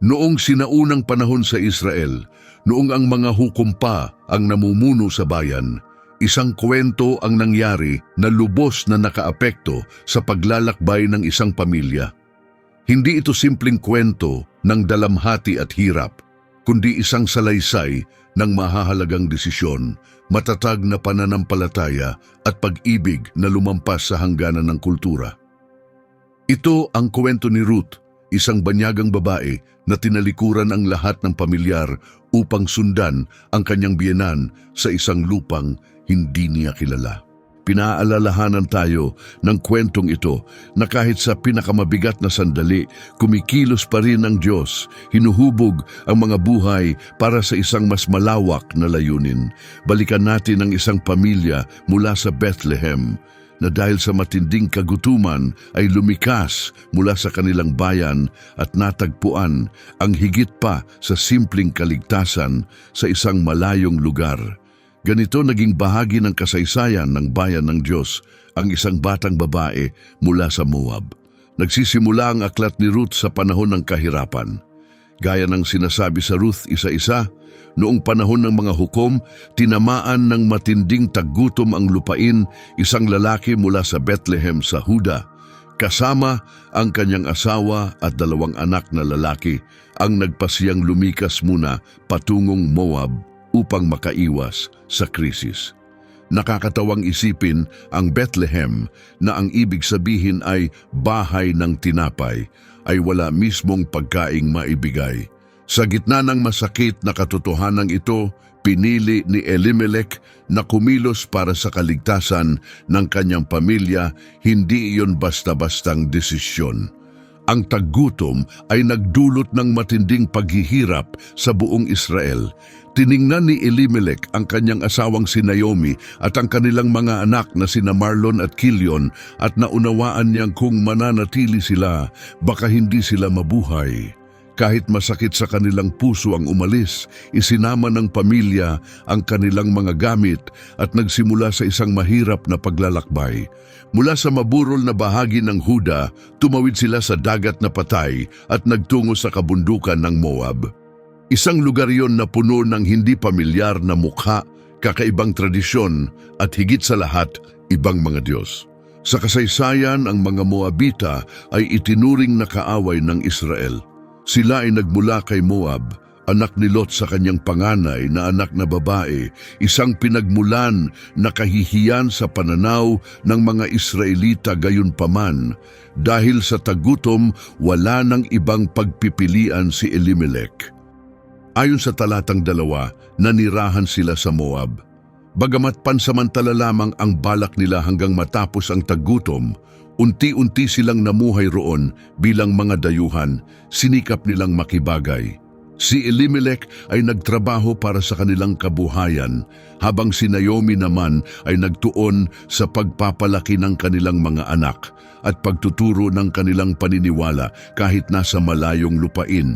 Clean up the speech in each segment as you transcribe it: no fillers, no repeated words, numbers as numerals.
Noong sinaunang panahon sa Israel, noong ang mga hukom pa ang namumuno sa bayan, isang kwento ang nangyari na lubos na nakaapekto sa paglalakbay ng isang pamilya. Hindi ito simpleng kwento ng dalamhati at hirap, kundi isang salaysay ng mahahalagang desisyon, matatag na pananampalataya at pag-ibig na lumampas sa hangganan ng kultura. Ito ang kwento ni Ruth, isang banyagang babae na tinalikuran ang lahat ng pamilyar upang sundan ang kanyang biyenan sa isang lupang hindi niya kilala. Pinaalalahanan tayo ng kwentong ito na kahit sa pinakamabigat na sandali, kumikilos pa rin ang Diyos, hinuhubog ang mga buhay para sa isang mas malawak na layunin. Balikan natin ang isang pamilya mula sa Bethlehem na dahil sa matinding kagutuman ay lumikas mula sa kanilang bayan at natagpuan ang higit pa sa simpleng kaligtasan sa isang malayong lugar. Ganito naging bahagi ng kasaysayan ng bayan ng Diyos ang isang batang babae mula sa Moab. Nagsisimula ang aklat ni Ruth sa panahon ng kahirapan. Gaya ng sinasabi sa Ruth 1:1, noong panahon ng mga hukom, tinamaan ng matinding taggutom ang lupain isang lalaki mula sa Bethlehem sa Huda. Kasama ang kanyang asawa at 2 anak na lalaki ang nagpasiyang lumikas muna patungong Moab upang makaiwas sa krisis. Nakakatawang isipin ang Bethlehem na ang ibig sabihin ay bahay ng tinapay ay wala mismong pagkaing maibigay. Sa gitna ng masakit na katotohanan ito, pinili ni Elimelech na kumilos para sa kaligtasan ng kanyang pamilya, hindi iyon basta-bastang desisyon. Ang taggutom ay nagdulot ng matinding paghihirap sa buong Israel. Tiningnan ni Elimelech ang kanyang asawang si Naomi at ang kanilang mga anak na sina Marlon at Kilion at naunawaan niyang kung mananatili sila, baka hindi sila mabuhay. Kahit masakit sa kanilang puso ang umalis, isinama ng pamilya ang kanilang mga gamit at nagsimula sa isang mahirap na paglalakbay. Mula sa maburol na bahagi ng Huda, tumawid sila sa dagat na patay at nagtungo sa kabundukan ng Moab. Isang lugar yon na puno ng hindi pamilyar na mukha, kakaibang tradisyon at higit sa lahat, ibang mga Diyos. Sa kasaysayan, ang mga Moabita ay itinuring na kaaway ng Israel. Sila ay nagmula kay Moab, anak ni Lot sa kanyang panganay na anak na babae, isang pinagmulan na kahihiyan sa pananaw ng mga Israelita gayunpaman. Dahil sa tagutom, wala nang ibang pagpipilian si Elimelech. Ayon sa talatang 2, nanirahan sila sa Moab. Bagamat pansamantala lamang ang balak nila hanggang matapos ang tagutom, unti-unti silang namuhay roon bilang mga dayuhan, sinikap nilang makibagay. Si Elimelech ay nagtrabaho para sa kanilang kabuhayan, habang si Naomi naman ay nagtuon sa pagpapalaki ng kanilang mga anak at pagtuturo ng kanilang paniniwala kahit nasa malayong lupain.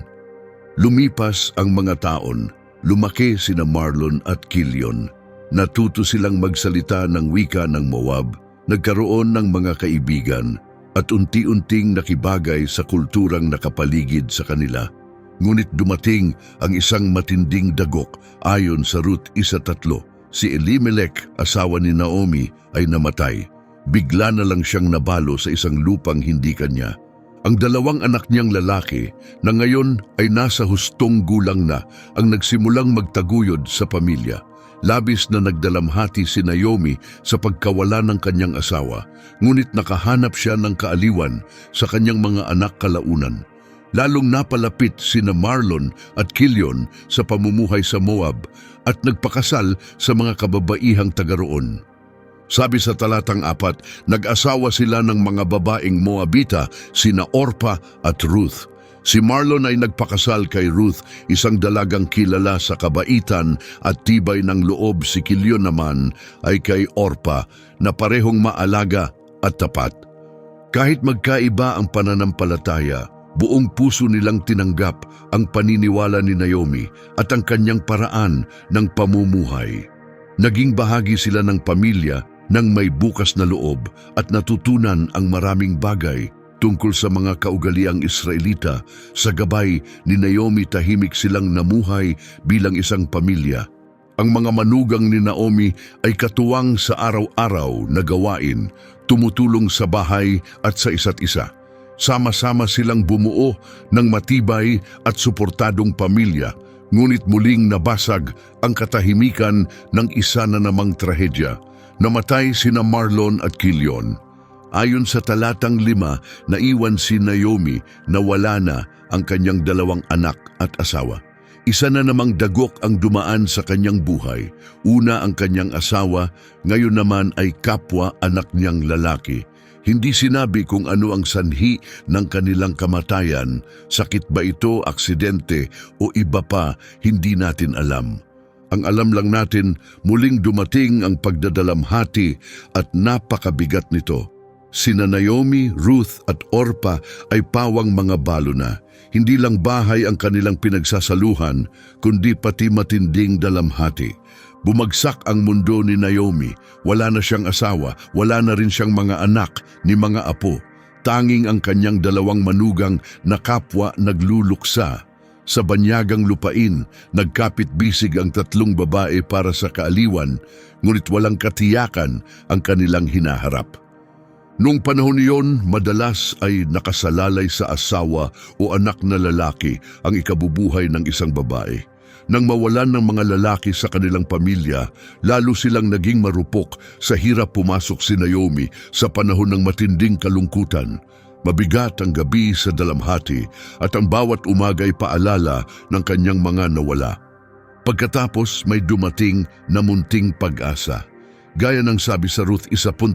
Lumipas ang mga taon, lumaki sina Marlon at Kilion. Natuto silang magsalita ng wika ng Moab, nagkaroon ng mga kaibigan, at unti-unting nakibagay sa kulturang nakapaligid sa kanila. Ngunit dumating ang isang matinding dagok ayon sa Ruth 1:3. Si Elimelech, asawa ni Naomi, ay namatay. Bigla na lang siyang nabalo sa isang lupang hindi kanya. Ang 2 anak niyang lalaki na ngayon ay nasa hustong gulang na ang nagsimulang magtaguyod sa pamilya. Labis na nagdalamhati si Naomi sa pagkawala ng kanyang asawa, ngunit nakahanap siya ng kaaliwan sa kanyang mga anak kalaunan. Lalong napalapit sina Marlon at Kilion sa pamumuhay sa Moab at nagpakasal sa mga kababaihang taga roon. Sabi sa talatang 4, nag-asawa sila ng mga babaeng Moabita, sina Orpa at Ruth. Si Marlon ay nagpakasal kay Ruth, isang dalagang kilala sa kabaitan at tibay ng loob. Si Kilion naman ay kay Orpa, na parehong maalaga at tapat. Kahit magkaiba ang pananampalataya, buong puso nilang tinanggap ang paniniwala ni Naomi at ang kanyang paraan ng pamumuhay. Naging bahagi sila ng pamilya nang may bukas na loob at natutunan ang maraming bagay. tungkol sa mga kaugaliang Israelita. Sa gabay ni Naomi, tahimik silang namuhay bilang isang pamilya. Ang mga manugang ni Naomi ay katuwang sa araw-araw na gawain, tumutulong sa bahay at sa isa't isa. Sama-sama silang bumuo ng matibay at suportadong pamilya, ngunit muling nabasag ang katahimikan ng isa na namang trahedya. Namatay sina Marlon at Kilion. Ayon sa talatang 5, naiwan si Naomi na wala na ang kanyang 2 anak at asawa. Isa na namang dagok ang dumaan sa kanyang buhay. Una ang kanyang asawa, ngayon naman ay kapwa anak niyang lalaki. Hindi sinabi kung ano ang sanhi ng kanilang kamatayan. Sakit ba ito, aksidente o iba pa, hindi natin alam. Ang alam lang natin, muling dumating ang pagdadalamhati at napakabigat nito. Sina Naomi, Ruth at Orpa ay pawang mga balo na. Hindi lang bahay ang kanilang pinagsasaluhan, kundi pati matinding dalamhati. Bumagsak ang mundo ni Naomi. Wala na siyang asawa, wala na rin siyang mga anak ni mga apo. Tanging ang kanyang 2 manugang na kapwa nagluluksa. Sa banyagang lupain, nagkapit-bisig ang 3 babae para sa kaaliwan, ngunit walang katiyakan ang kanilang hinaharap. Noong panahon niyon, madalas ay nakasalalay sa asawa o anak na lalaki ang ikabubuhay ng isang babae. Nang mawalan ng mga lalaki sa kanilang pamilya, lalo silang naging marupok. Sa hirap pumasok si Naomi sa panahon ng matinding kalungkutan. Mabigat ang gabi sa dalamhati at ang bawat umagay paalala ng kanyang mga nawala. Pagkatapos may dumating na munting pag-asa. Gaya ng sabi sa Ruth 1:6,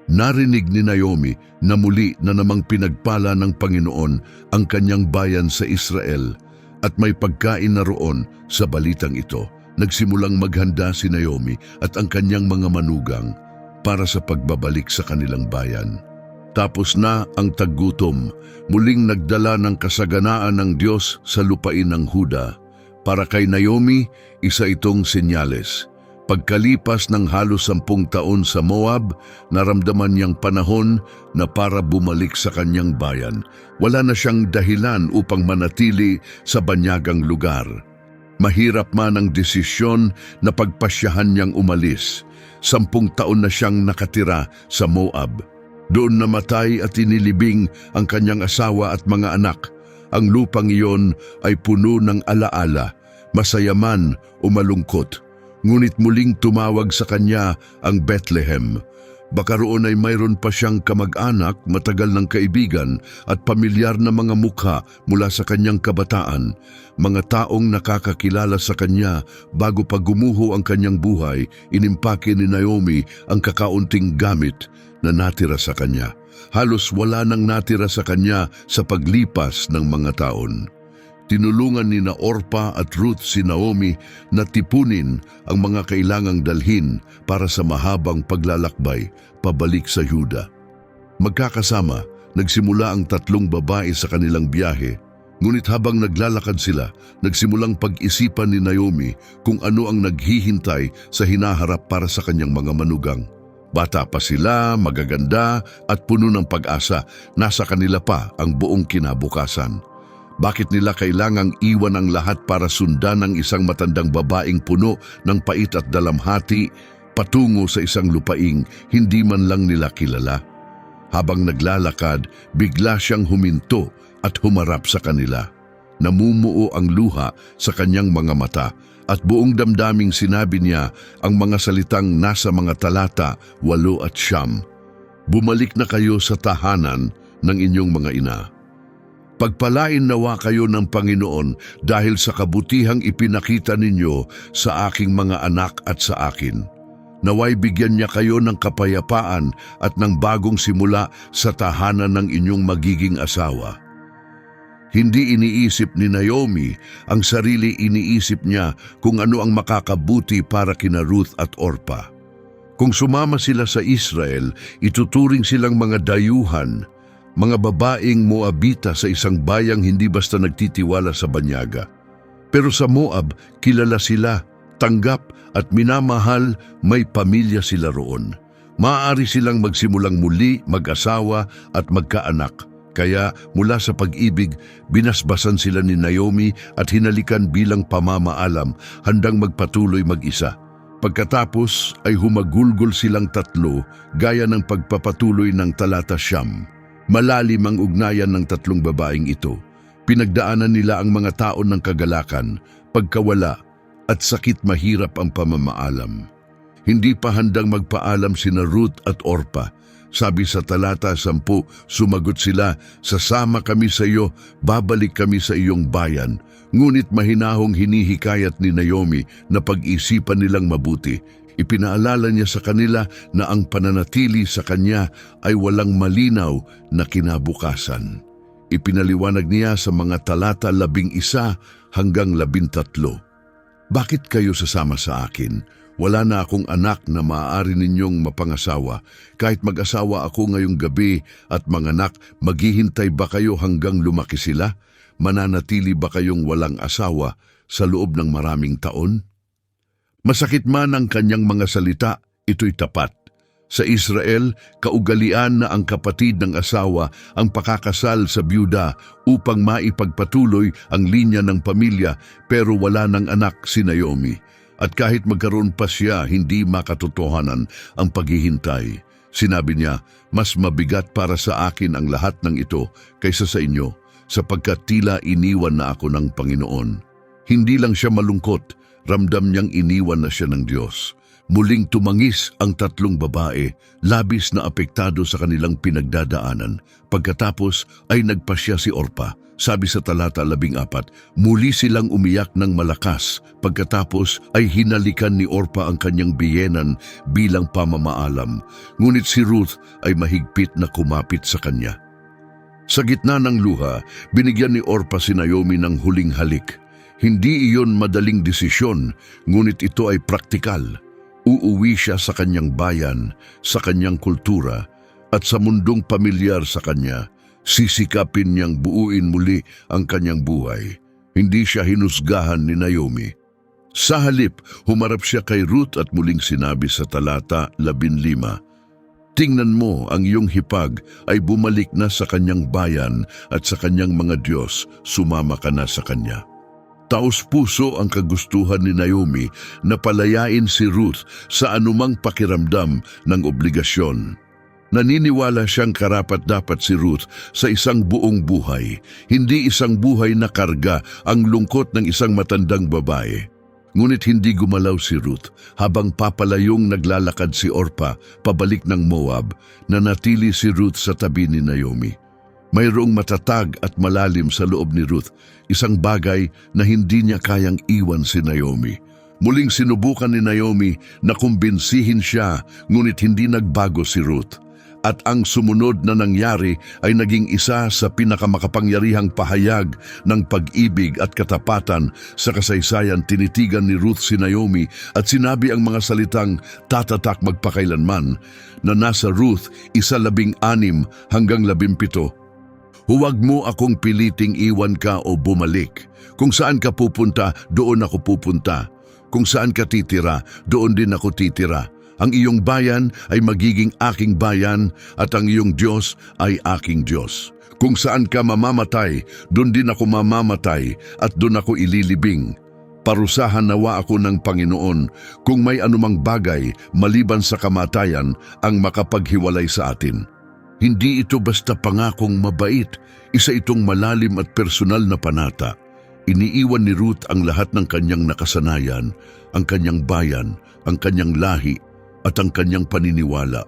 narinig ni Naomi na muli na namang pinagpala ng Panginoon ang kanyang bayan sa Israel at may pagkain na roon. Sa balitang ito, nagsimulang maghanda si Naomi at ang kanyang mga manugang para sa pagbabalik sa kanilang bayan. Tapos na ang taggutom, muling nagdala ng kasaganaan ng Diyos sa lupain ng Huda. Para kay Naomi, isa itong senyales. Pagkalipas ng halos 10 taon sa Moab, naramdaman niyang panahon na para bumalik sa kanyang bayan. Wala na siyang dahilan upang manatili sa banyagang lugar. Mahirap man ang desisyon na pagpasyahan niyang umalis. 10 taon na siyang nakatira sa Moab. Doon namatay at inilibing ang kanyang asawa at mga anak. Ang lupang iyon ay puno ng alaala, masaya man o malungkot. Ngunit muling tumawag sa kanya ang Bethlehem. Baka roon ay mayroon pa siyang kamag-anak, matagal ng kaibigan at pamilyar na mga mukha mula sa kanyang kabataan. Mga taong nakakakilala sa kanya bago pa gumuho ang kanyang buhay, inimpake ni Naomi ang kakaunting gamit na natira sa kanya. Halos wala nang natira sa kanya sa paglipas ng mga taon. Tinulungan ni Orpa at Ruth si Naomi na tipunin ang mga kailangang dalhin para sa mahabang paglalakbay pabalik sa Yuda. Magkakasama, nagsimula ang 3 babae sa kanilang biyahe. Ngunit habang naglalakad sila, nagsimulang pag-isipan ni Naomi kung ano ang naghihintay sa hinaharap para sa kanyang mga manugang. Bata pa sila, magaganda at puno ng pag-asa. Nasa kanila pa ang buong kinabukasan. Bakit nila kailangang iwan ang lahat para sundan ng isang matandang babaeng puno ng pait at dalamhati patungo sa isang lupaing hindi man lang nila kilala? Habang naglalakad, bigla siyang huminto at humarap sa kanila. Namumuo ang luha sa kanyang mga mata at buong damdaming sinabi niya ang mga salitang nasa mga talata 8 at 9. Bumalik na kayo sa tahanan ng inyong mga ina. Pagpalain nawa kayo ng Panginoon dahil sa kabutihang ipinakita ninyo sa aking mga anak at sa akin. Naway bigyan niya kayo ng kapayapaan at ng bagong simula sa tahanan ng inyong magiging asawa. Hindi iniisip ni Naomi ang sarili, iniisip niya kung ano ang makakabuti para kina Ruth at Orpa. Kung sumama sila sa Israel, ituturing silang mga dayuhan, mga babaeng Moabita sa isang bayang hindi basta nagtitiwala sa banyaga. Pero sa Moab, kilala sila, tanggap at minamahal, may pamilya sila roon. Maaari silang magsimulang muli, mag-asawa at magkaanak. Kaya mula sa pag-ibig, binasbasan sila ni Naomi at hinalikan bilang pamamaalam, handang magpatuloy mag-isa. Pagkatapos ay humagulgol silang tatlo gaya ng pagpapatuloy ng talata 9. Malalim ang ugnayan ng tatlong babaeng ito. Pinagdaanan nila ang mga taon ng kagalakan, pagkawala at sakit mahirap ang pamamaalam. Hindi pa handang magpaalam sina Ruth at Orpa. Sabi sa talata 10, sumagot sila, "Sasama kami sa iyo, babalik kami sa iyong bayan." Ngunit mahinahong hinihikayat ni Naomi na pag-isipan nilang mabuti. Ipinaalala niya sa kanila na ang pananatili sa kanya ay walang malinaw na kinabukasan. Ipinaliwanag niya sa mga talata 11 hanggang 13. "Bakit kayo sasama sa akin? Wala na akong anak na maaari ninyong mapangasawa. Kahit mag-asawa ako ngayong gabi at manganak, maghihintay ba kayo hanggang lumaki sila? Mananatili ba kayong walang asawa sa loob ng maraming taon?" Masakit man ang kanyang mga salita, ito'y tapat. Sa Israel, kaugalian na ang kapatid ng asawa ang pakakasal sa byuda upang maipagpatuloy ang linya ng pamilya, pero wala ng anak si Naomi. At kahit magkaroon pa siya, hindi makatotohanan ang paghihintay. Sinabi niya, "Mas mabigat para sa akin ang lahat ng ito kaysa sa inyo, sapagkat tila iniwan na ako ng Panginoon." Hindi lang siya malungkot, ramdam niyang iniwan na siya ng Diyos. Muling tumangis ang tatlong babae, labis na apektado sa kanilang pinagdadaanan. Pagkatapos ay nagpasya si Orpa. Sabi sa talata 14, muli silang umiyak ng malakas. Pagkatapos ay hinalikan ni Orpa ang kanyang biyenan bilang pamamaalam. Ngunit si Ruth ay mahigpit na kumapit sa kanya. Sa gitna ng luha, binigyan ni Orpa si Naomi ng huling halik. Hindi iyon madaling desisyon, ngunit ito ay praktikal. Uuwi siya sa kanyang bayan, sa kanyang kultura, at sa mundong pamilyar sa kanya. Sisikapin niyang buuin muli ang kanyang buhay. Hindi siya hinusgahan ni Naomi. Sa halip, humarap siya kay Ruth at muling sinabi sa talata 15, "Tingnan mo, ang iyong hipag ay bumalik na sa kanyang bayan at sa kanyang mga Diyos, sumama ka na sa kanya." Taos-puso ang kagustuhan ni Naomi na palayain si Ruth sa anumang pakiramdam ng obligasyon. Naniniwala siyang karapat-dapat si Ruth sa isang buong buhay, hindi isang buhay na karga ang lungkot ng isang matandang babae. Ngunit hindi gumalaw si Ruth habang papalayong naglalakad si Orpa pabalik ng Moab, nanatili si Ruth sa tabi ni Naomi. Mayroong matatag at malalim sa loob ni Ruth, isang bagay na hindi niya kayang iwan si Naomi. Muling sinubukan ni Naomi na kumbinsihin siya, ngunit hindi nagbago si Ruth. At ang sumunod na nangyari ay naging isa sa pinakamakapangyarihang pahayag ng pag-ibig at katapatan sa kasaysayan. Tinitigan ni Ruth si Naomi at sinabi ang mga salitang tatatak magpakailanman na nasa Ruth 1:16 hanggang 17. "Huwag mo akong piliting iwan ka o bumalik. Kung saan ka pupunta, doon ako pupunta. Kung saan ka titira, doon din ako titira. Ang iyong bayan ay magiging aking bayan at ang iyong Diyos ay aking Diyos. Kung saan ka mamamatay, doon din ako mamamatay at doon ako ililibing. Parusahan nawa ako ng Panginoon kung may anumang bagay maliban sa kamatayan ang makapaghiwalay sa atin." Hindi ito basta pangakong mabait, isa itong malalim at personal na panata. Iniiwan ni Ruth ang lahat ng kanyang nakasanayan, ang kanyang bayan, ang kanyang lahi, at ang kanyang paniniwala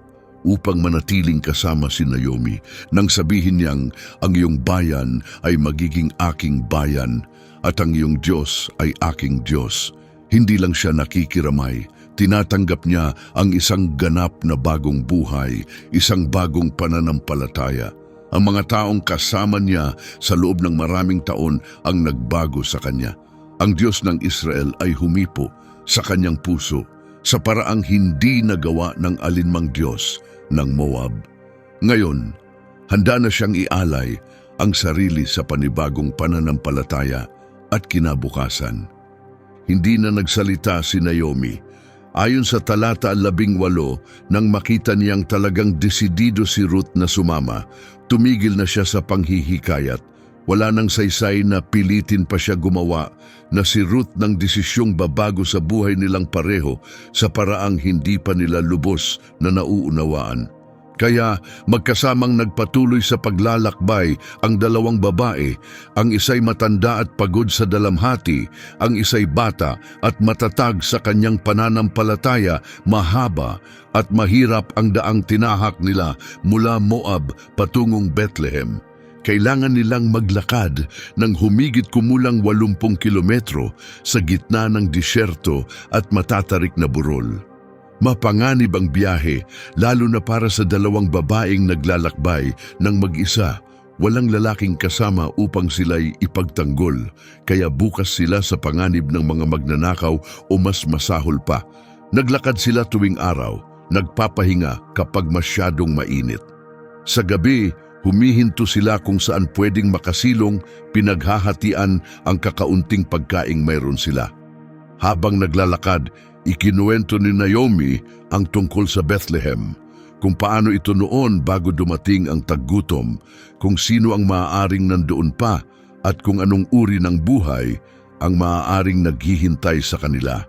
upang manatiling kasama si Naomi nang sabihin niyang ang iyong bayan ay magiging aking bayan at ang iyong Diyos ay aking Diyos. Hindi lang siya nakikiramay, tinatanggap niya ang isang ganap na bagong buhay, isang bagong pananampalataya. Ang mga taong kasama niya sa loob ng maraming taon ang nagbago sa kanya. Ang Diyos ng Israel ay humipo sa kanyang puso sa paraang hindi nagawa ng alinmang Diyos ng Moab. Ngayon, handa na siyang ialay ang sarili sa panibagong pananampalataya at kinabukasan. Hindi na nagsalita si Naomi. Ayon sa talata 18, nang makita niyang talagang desidido si Ruth na sumama, tumigil na siya sa panghihikayat. Wala nang saysay na pilitin pa siya gumawa na si Ruth ng desisyong babago sa buhay nilang pareho sa paraang hindi pa nila lubos na nauunawaan. Kaya magkasamang nagpatuloy sa paglalakbay ang dalawang babae, ang isa'y matanda at pagod sa dalamhati, ang isa'y bata at matatag sa kanyang pananampalataya, mahaba at mahirap ang daang tinahak nila mula Moab patungong Bethlehem. Kailangan nilang maglakad ng humigit kumulang 80 kilometro sa gitna ng disyerto at matatarik na burol. Mapanganib ang biyahe, lalo na para sa dalawang babaeng naglalakbay ng mag-isa. Walang lalaking kasama upang sila'y ipagtanggol, kaya bukas sila sa panganib ng mga magnanakaw o mas masahol pa. Naglakad sila tuwing araw, nagpapahinga kapag masyadong mainit. Sa gabi, humihinto sila kung saan pwedeng makasilong, pinaghahatian ang kakaunting pagkaing mayroon sila. Habang naglalakad, ikinuwento ni Naomi ang tungkol sa Bethlehem, kung paano ito noon bago dumating ang taggutom, kung sino ang maaaring nandoon pa at kung anong uri ng buhay ang maaaring naghihintay sa kanila.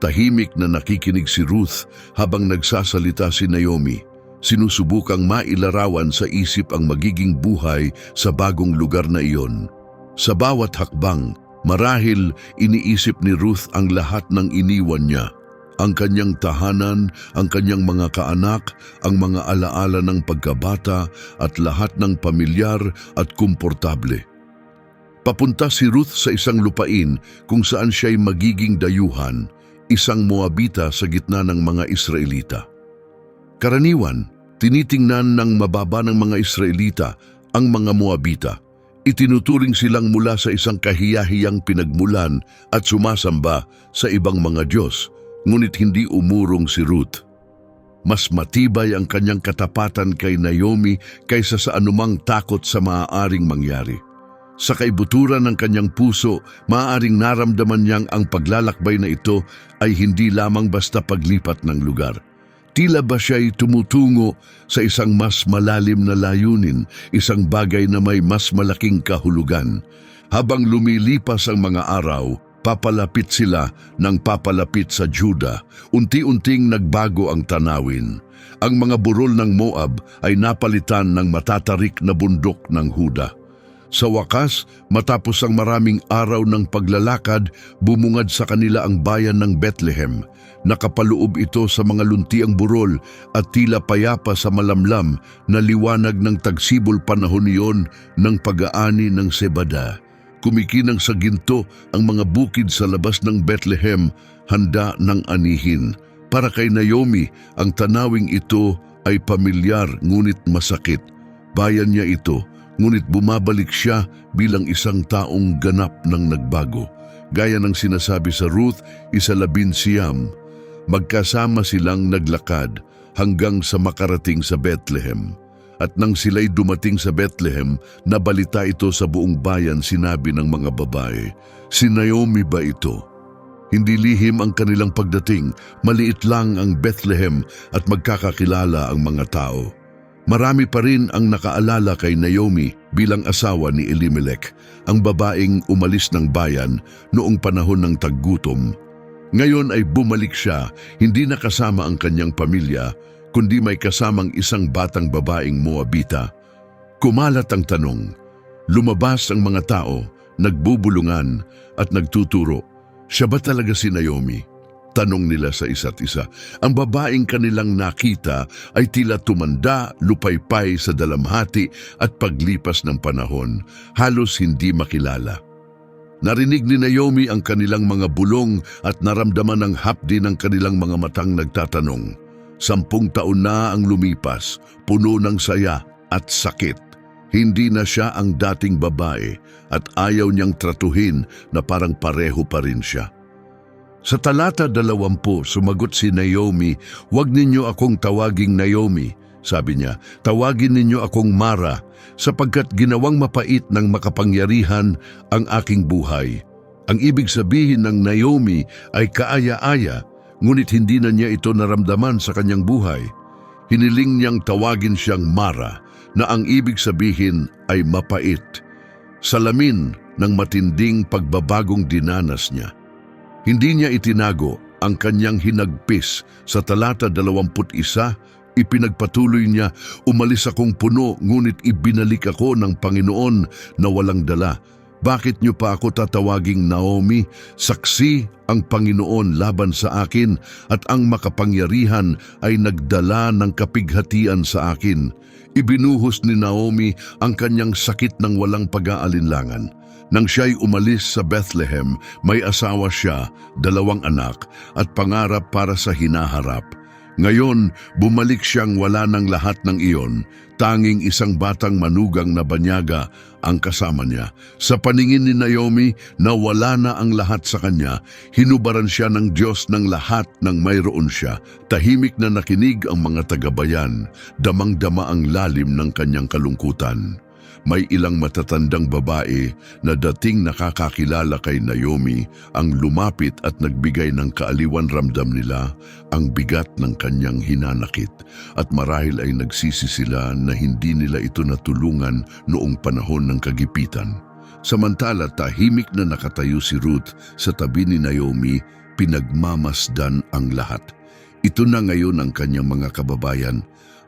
Tahimik na nakikinig si Ruth habang nagsasalita si Naomi. Sinusubukang mailarawan sa isip ang magiging buhay sa bagong lugar na iyon. Sa bawat hakbang, marahil iniisip ni Ruth ang lahat ng iniwan niya. Ang kanyang tahanan, ang kanyang mga kaanak, ang mga alaala ng pagkabata at lahat ng pamilyar at komportable. Papunta si Ruth sa isang lupain kung saan siya'y magiging dayuhan, isang Moabita sa gitna ng mga Israelita. Karaniwan, tinitingnan ng mababa ng mga Israelita ang mga Moabita. Itinuturing silang mula sa isang kahiyahiyang pinagmulan at sumasamba sa ibang mga Diyos, ngunit hindi umurong si Ruth. Mas matibay ang kanyang katapatan kay Naomi kaysa sa anumang takot sa maaaring mangyari. Sa kaibuturan ng kanyang puso, maaaring naramdaman niyang ang paglalakbay na ito ay hindi lamang basta paglipat ng lugar. Tila ba siya'y tumutungo sa isang mas malalim na layunin, isang bagay na may mas malaking kahulugan. Habang lumilipas ang mga araw, papalapit sila ng papalapit sa Juda. Unti-unting nagbago ang tanawin. Ang mga burol ng Moab ay napalitan ng matatarik na bundok ng Huda. Sa wakas, matapos ang maraming araw ng paglalakad, bumungad sa kanila ang bayan ng Bethlehem. Nakapaloob ito sa mga luntiang burol at tila payapa sa malamlam na liwanag ng tagsibol panahon niyon ng pag-aani ng Sebada. Kumikinang sa ginto ang mga bukid sa labas ng Bethlehem, handa ng anihin. Para kay Naomi, ang tanawing ito ay pamilyar ngunit masakit. Bayan niya ito, ngunit bumabalik siya bilang isang taong ganap ng nagbago. Gaya ng sinasabi sa Ruth 11:9, magkasama silang naglakad hanggang sa makarating sa Bethlehem. At nang sila'y dumating sa Bethlehem, nabalita ito sa buong bayan, sinabi ng mga babae, si Naomi ba ito? Hindi lihim ang kanilang pagdating, maliit lang ang Bethlehem at magkakakilala ang mga tao. Marami pa rin ang nakaalala kay Naomi bilang asawa ni Elimelech, ang babaeng umalis ng bayan noong panahon ng taggutom. Ngayon ay bumalik siya, hindi nakasama ang kanyang pamilya, kundi may kasamang isang batang babaeng Moabita. Kumalat ang tanong. Lumabas ang mga tao, nagbubulungan at nagtuturo. Siya ba talaga si Naomi? Tanong nila sa isa't isa. Ang babaeng kanilang nakita ay tila tumanda, lupaypay sa dalamhati at paglipas ng panahon, halos hindi makilala. Narinig ni Naomi ang kanilang mga bulong at naramdaman ang hapdi ng kanilang mga matang nagtatanong. 10 taon na ang lumipas, puno ng saya at sakit. Hindi na siya ang dating babae at ayaw niyang tratuhin na parang pareho pa rin siya. Sa talata 20, sumagot si Naomi, "Huwag ninyo akong tawaging Naomi," sabi niya, "tawagin ninyo akong Mara, sapagkat ginawang mapait ng makapangyarihan ang aking buhay." Ang ibig sabihin ng Naomi ay kaaya-aya, ngunit hindi na niya ito naramdaman sa kanyang buhay. Hiniling niyang tawagin siyang Mara, na ang ibig sabihin ay mapait. Salamin ng matinding pagbabagong dinanas niya. Hindi niya itinago ang kanyang hinagpis. Sa talata 21, ipinagpatuloy niya, "Umalis akong puno, ngunit ibinalik ako ng Panginoon na walang dala. Bakit niyo pa ako tatawaging Naomi? Saksi ang Panginoon laban sa akin at ang makapangyarihan ay nagdala ng kapighatian sa akin." Ibinuhos ni Naomi ang kanyang sakit ng walang pag-aalinlangan. Nang siya'y umalis sa Bethlehem, may asawa siya, 2 anak at pangarap para sa hinaharap. Ngayon, bumalik siyang wala ng lahat ng iyon, tanging isang batang manugang na banyaga ang kasama niya. Sa paningin ni Naomi na wala na ang lahat sa kanya, hinubaran siya ng Diyos ng lahat ng mayroon siya. Tahimik na nakinig ang mga tagabayan, damang-dama ang lalim ng kanyang kalungkutan. May ilang matatandang babae na dating nakakakilala kay Naomi ang lumapit at nagbigay ng kaaliwan. Ramdam nila ang bigat ng kanyang hinanakit at marahil ay nagsisi sila na hindi nila ito natulungan noong panahon ng kagipitan. Samantala, tahimik na nakatayo si Ruth sa tabi ni Naomi, pinagmamasdan ang lahat. Ito na ngayon ang kanyang mga kababayan.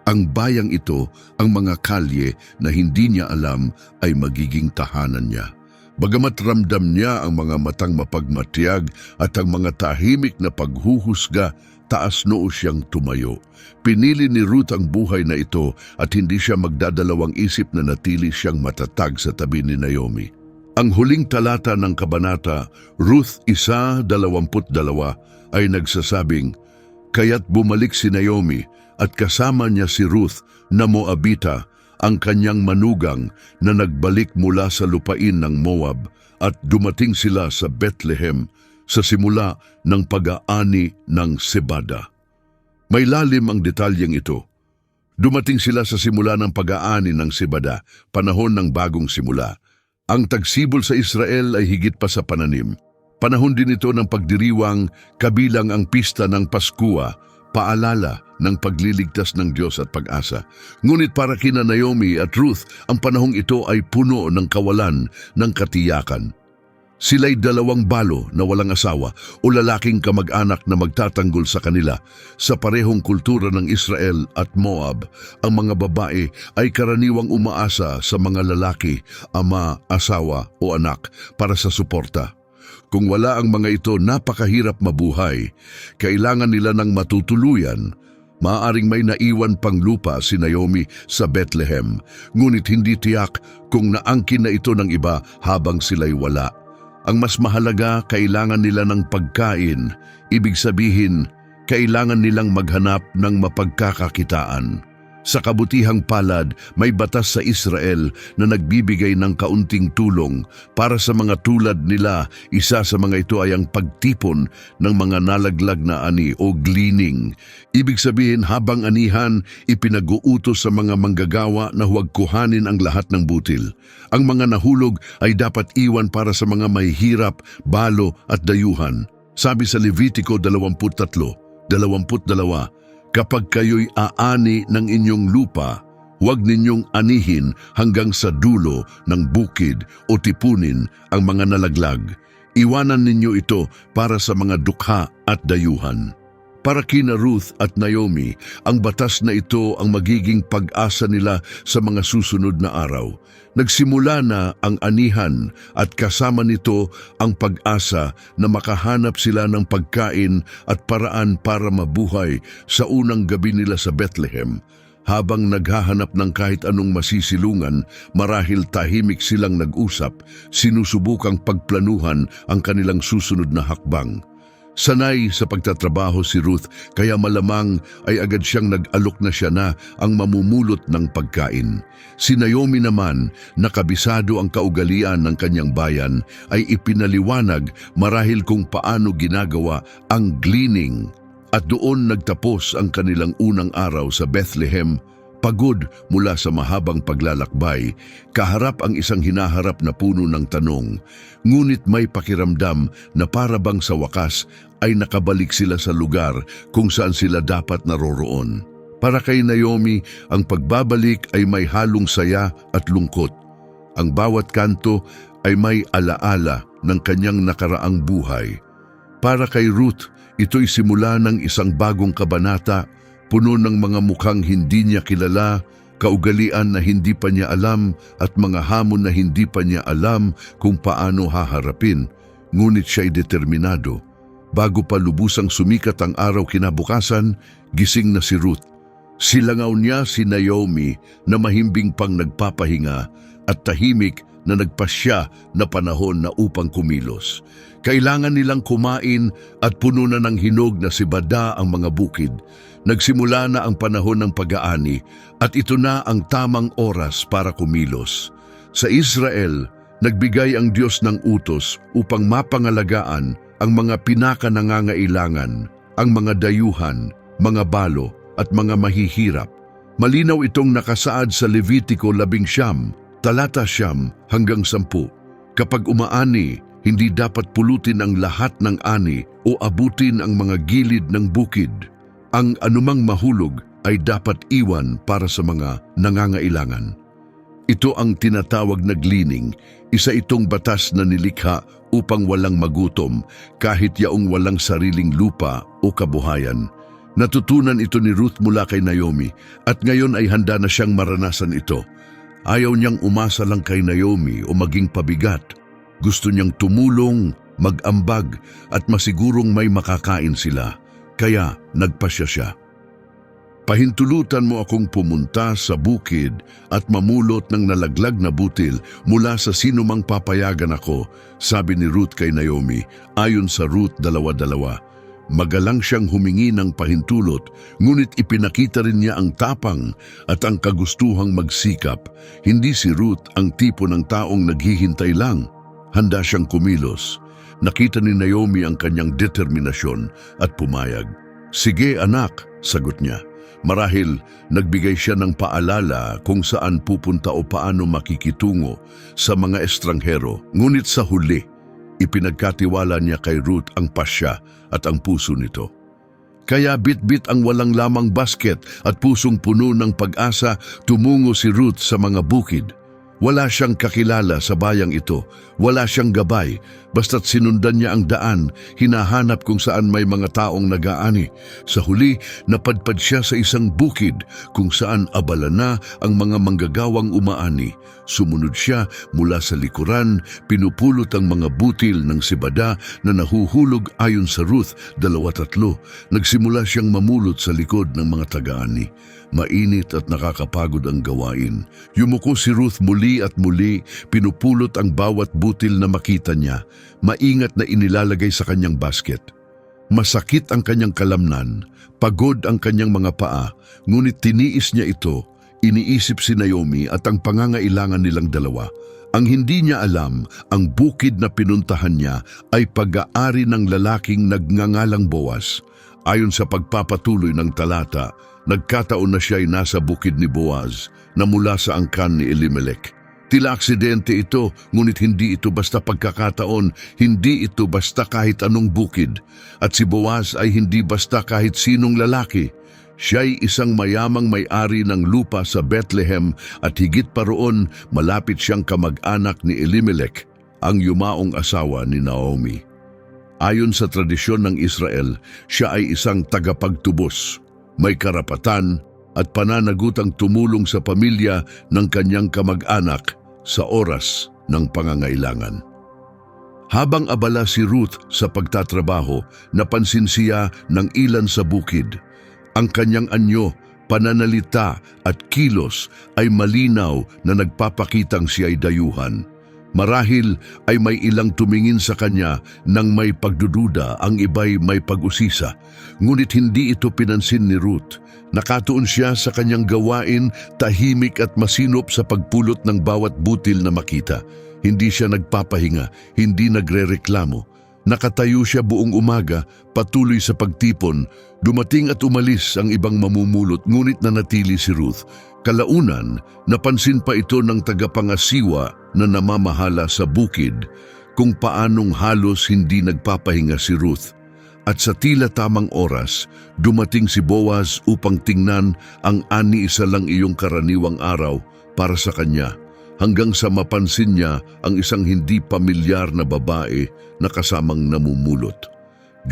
Ang bayang ito, ang mga kalye na hindi niya alam ay magiging tahanan niya. Bagamat ramdam niya ang mga matang mapagmatiyag at ang mga tahimik na paghuhusga, taas noo siyang tumayo. Pinili ni Ruth ang buhay na ito at hindi siya magdadalawang isip na natili siyang matatag sa tabi ni Naomi. Ang huling talata ng kabanata, Ruth 1:22 ay nagsasabing, "Kaya't bumalik si Naomi at kasama niya si Ruth na Moabita, ang kanyang manugang na nagbalik mula sa lupain ng Moab, at dumating sila sa Bethlehem sa simula ng pag-aani ng Sebada." May lalim ang detalyeng ito. Dumating sila sa simula ng pag-aani ng Sebada, panahon ng bagong simula. Ang tagsibol sa Israel ay higit pa sa pananim. Panahon din ito ng pagdiriwang, kabilang ang pista ng Paskua, paalala ng pagliligtas ng Diyos at pag-asa. Ngunit para kina Naomi at Ruth, ang panahong ito ay puno ng kawalan ng katiyakan. Sila'y 2 balo na walang asawa o lalaking kamag-anak na magtatanggol sa kanila. Sa parehong kultura ng Israel at Moab, ang mga babae ay karaniwang umaasa sa mga lalaki, ama, asawa o anak para sa suporta. Kung wala ang mga ito, napakahirap mabuhay. Kailangan nila ng matutuluyan. Maaaring may naiwan pang lupa si Naomi sa Bethlehem, ngunit hindi tiyak kung naangkin na ito ng iba habang sila'y wala. Ang mas mahalaga, kailangan nila ng pagkain. Ibig sabihin, kailangan nilang maghanap ng mapagkakakitaan. Sa kabutihang palad, may batas sa Israel na nagbibigay ng kaunting tulong para sa mga tulad nila. Isa sa mga ito ay ang pagtipon ng mga nalaglag na ani o gleaning. Ibig sabihin, habang anihan, ipinag-uutos sa mga manggagawa na huwag kuhanin ang lahat ng butil. Ang mga nahulog ay dapat iwan para sa mga may hirap, balo at dayuhan. Sabi sa Levitico 23:22, "Kapag kayo'y aani ng inyong lupa, huwag ninyong anihin hanggang sa dulo ng bukid o tipunin ang mga nalaglag. Iwanan ninyo ito para sa mga dukha at dayuhan." Para kina Ruth at Naomi, ang batas na ito ang magiging pag-asa nila sa mga susunod na araw. Nagsimula na ang anihan at kasama nito ang pag-asa na makahanap sila ng pagkain at paraan para mabuhay sa unang gabi nila sa Bethlehem. Habang naghahanap ng kahit anong masisilungan, marahil tahimik silang nag-usap, sinusubukang pagplanuhan ang kanilang susunod na hakbang. Sanay sa pagtatrabaho si Ruth, kaya malamang ay agad siyang nag-alok na siya na ang mamumulot ng pagkain. Si Naomi naman, nakabisado ang kaugalian ng kanyang bayan, ay ipinaliwanag marahil kung paano ginagawa ang gleaning. At doon nagtapos ang kanilang unang araw sa Bethlehem, Pagod mula sa mahabang paglalakbay, kaharap ang isang hinaharap na puno ng tanong, ngunit may pakiramdam na para bang sa wakas ay nakabalik sila sa lugar kung saan sila dapat naroroon. Para kay Naomi, ang pagbabalik ay may halong saya at lungkot. Ang bawat kanto ay may alaala ng kanyang nakaraang buhay. Para kay Ruth, ito'y simula ng isang bagong kabanata, puno ng mga mukhang hindi niya kilala, kaugalian na hindi pa niya alam at mga hamon na hindi pa niya alam kung paano haharapin. Ngunit siya'y determinado. Bago pa lubusang sumikat ang araw kinabukasan, gising na si Ruth. Silangaw niya si Naomi na mahimbing pang nagpapahinga at tahimik na nagpasya na panahon na upang kumilos. Kailangan nilang kumain at puno na ng hinog na sibada ang mga bukid. Nagsimula na ang panahon ng pag-aani at ito na ang tamang oras para kumilos. Sa Israel, nagbigay ang Diyos ng utos upang mapangalagaan ang mga pinakanangangailangan, ang mga dayuhan, mga balo at mga mahihirap. Malinaw itong nakasaad sa Levitico 19, talata 9 hanggang 10. Kapag umaani, hindi dapat pulutin ang lahat ng ani o abutin ang mga gilid ng bukid. Ang anumang mahulog ay dapat iwan para sa mga nangangailangan. Ito ang tinatawag na gleaning, isa itong batas na nilikha upang walang magutom kahit yaong walang sariling lupa o kabuhayan. Natutunan ito ni Ruth mula kay Naomi at ngayon ay handa na siyang maranasan ito. Ayaw niyang umasa lang kay Naomi o maging pabigat. Gusto niyang tumulong, mag-ambag at masigurong may makakain sila. Kaya nagpasya siya. Pahintulutan mo akong pumunta sa bukid at mamulot ng nalaglag na butil mula sa sinumang papayagan ako, sabi ni Ruth kay Naomi, ayon sa Ruth 2:2. Magalang siyang humingi ng pahintulot, ngunit ipinakita rin niya ang tapang at ang kagustuhang magsikap. Hindi si Ruth ang tipo ng taong naghihintay lang. Handa siyang kumilos. Nakita ni Naomi ang kanyang determinasyon at pumayag. Sige anak, sagot niya. Marahil nagbigay siya ng paalala kung saan pupunta o paano makikitungo sa mga estranghero. Ngunit sa huli, ipinagkatiwala niya kay Ruth ang pasya at ang puso nito. Kaya bit-bit ang walang lamang basket at pusong puno ng pag-asa tumungo si Ruth sa mga bukid. Wala siyang kakilala sa bayang ito, wala siyang gabay, basta't sinundan niya ang daan, hinahanap kung saan may mga taong nag-aani. Sa huli, napadpad siya sa isang bukid kung saan abala na ang mga manggagawang umaani. Sumunod siya mula sa likuran, pinupulot ang mga butil ng sibada na nahuhulog ayon sa Ruth 2:3. Nagsimula siyang mamulot sa likod ng mga taga-ani. Mainit at nakakapagod ang gawain. Yumuko si Ruth muli at muli, pinupulot ang bawat butil na makita niya, maingat na inilalagay sa kanyang basket. Masakit ang kanyang kalamnan, pagod ang kanyang mga paa, ngunit tiniis niya ito. Iniisip si Naomi at ang pangangailangan nilang dalawa. Ang hindi niya alam, ang bukid na pinuntahan niya ay pag-aari ng lalaking nagngangalang Boaz. Ayon sa pagpapatuloy ng talata, nagkataon na siya ay nasa bukid ni Boaz na mula sa angkan ni Elimelech. Tila aksidente ito, ngunit hindi ito basta pagkakataon, hindi ito basta kahit anong bukid. At si Boaz ay hindi basta kahit sinong lalaki. Siya'y isang mayamang may-ari ng lupa sa Bethlehem at higit pa roon malapit siyang kamag-anak ni Elimelech, ang yumaong asawa ni Naomi. Ayon sa tradisyon ng Israel, siya ay isang tagapagtubos, may karapatan at pananagutang tumulong sa pamilya ng kanyang kamag-anak sa oras ng pangangailangan. Habang abala si Ruth sa pagtatrabaho, napansin siya ng ilan sa bukid. Ang kanyang anyo, pananalita at kilos ay malinaw na nagpapakitang siya ay dayuhan. Marahil ay may ilang tumingin sa kanya nang may pagdududa, ang iba'y may pag-usisa. Ngunit hindi ito pinansin ni Ruth. Nakatuon siya sa kanyang gawain, tahimik at masinop sa pagpulot ng bawat butil na makita. Hindi siya nagpapahinga, hindi nagrereklamo. Nakatayo siya buong umaga, patuloy sa pagtipon. Dumating at umalis ang ibang mamumulot, ngunit nanatili si Ruth. Kalaunan, napansin pa ito ng tagapangasiwa na namamahala sa bukid kung paanong halos hindi nagpapahinga si Ruth. At sa tila tamang oras, dumating si Boaz upang tingnan ang ani-isa lang iyong karaniwang araw para sa kanya, hanggang sa mapansin niya ang isang hindi pamilyar na babae na kasamang namumulot.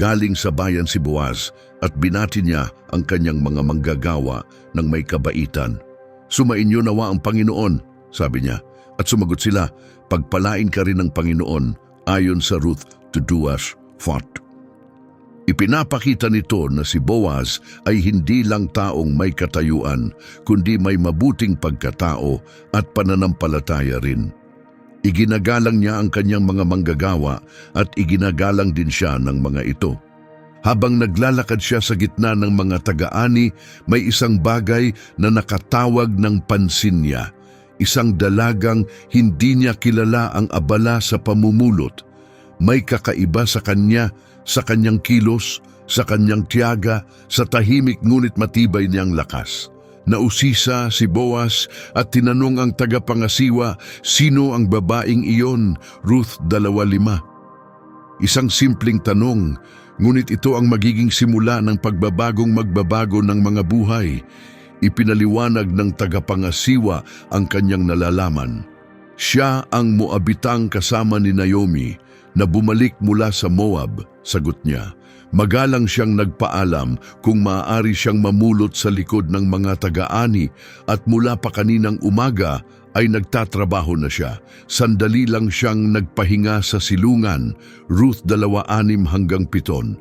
Galing sa bayan si Boaz at binati niya ang kanyang mga manggagawa ng may kabaitan. "Sumainyo nawa ang Panginoon," sabi niya, at sumagot sila, "Pagpalain ka rin ng Panginoon," ayon sa Ruth 2:4. Ipinapakita nito na si Boaz ay hindi lang taong may katayuan, kundi may mabuting pagkatao at pananampalataya rin. Iginagalang niya ang kanyang mga manggagawa at iginagalang din siya ng mga ito. Habang naglalakad siya sa gitna ng mga taga-ani, may isang bagay na nakatawag ng pansin niya. Isang dalagang hindi niya kilala ang abala sa pamumulot. May kakaiba sa kanya, sa kanyang kilos, sa kanyang tiyaga, sa tahimik ngunit matibay niyang lakas. Nausisa si Boaz at tinanong ang tagapangasiwa, "Sino ang babaeng iyon?" Ruth 2:5. Isang simpleng tanong, ngunit ito ang magiging simula ng pagbabagong magbabago ng mga buhay. Ipinaliwanag ng tagapangasiwa ang kanyang nalalaman. Siya ang Moabitang kasama ni Naomi na bumalik mula sa Moab, sagot niya. Magalang siyang nagpaalam kung maaari siyang mamulot sa likod ng mga taga-ani at mula pa kaninang umaga ay nagtatrabaho na siya. Sandali lang siyang nagpahinga sa silungan, Ruth 2:6-7.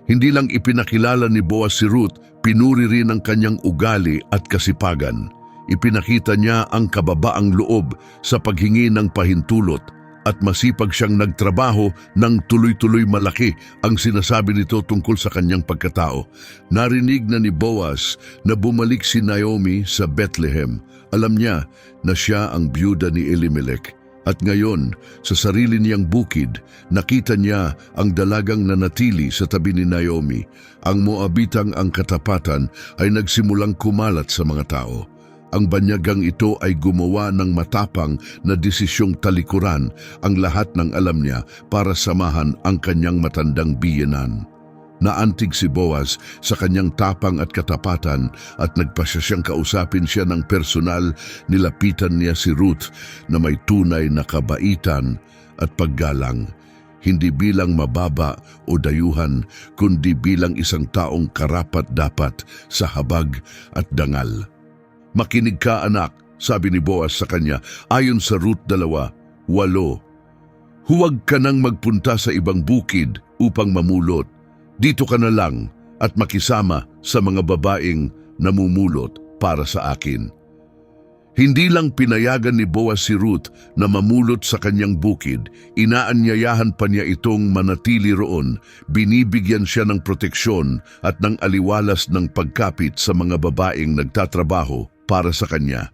Hindi lang ipinakilala ni Boaz si Ruth, pinuri rin ang kanyang ugali at kasipagan. Ipinakita niya ang kababaang loob sa paghingi ng pahintulot at masipag siyang nagtrabaho ng tuloy-tuloy. Malaki ang sinasabi nito tungkol sa kanyang pagkatao. Narinig na ni Boaz na bumalik si Naomi sa Bethlehem. Alam niya na siya ang byuda ni Elimelech. At ngayon, sa sarili niyang bukid, nakita niya ang dalagang nanatili sa tabi ni Naomi. Ang Moabitang ang katapatan ay nagsimulang kumalat sa mga tao. Ang banyagang ito ay gumawa ng matapang na desisyong talikuran ang lahat ng alam niya para samahan ang kanyang matandang biyenan. Naantig si Boaz sa kanyang tapang at katapatan at nagpasya siyang kausapin siya ng personal. Nilapitan niya si Ruth na may tunay na kabaitan at paggalang, hindi bilang mababa o dayuhan, kundi bilang isang taong karapat-dapat sa habag at dangal. "Makinig ka, anak," sabi ni Boaz sa kanya, ayon sa Ruth 2:8. "Huwag ka nang magpunta sa ibang bukid upang mamulot. Dito ka na lang at makisama sa mga babaeng namumulot para sa akin." Hindi lang pinayagan ni Boaz si Ruth na mamulot sa kanyang bukid, inaanyayahan pa niya itong manatili roon. Binibigyan siya ng proteksyon at ng aliwalas ng pagkapit sa mga babaeng nagtatrabaho para sa kanya.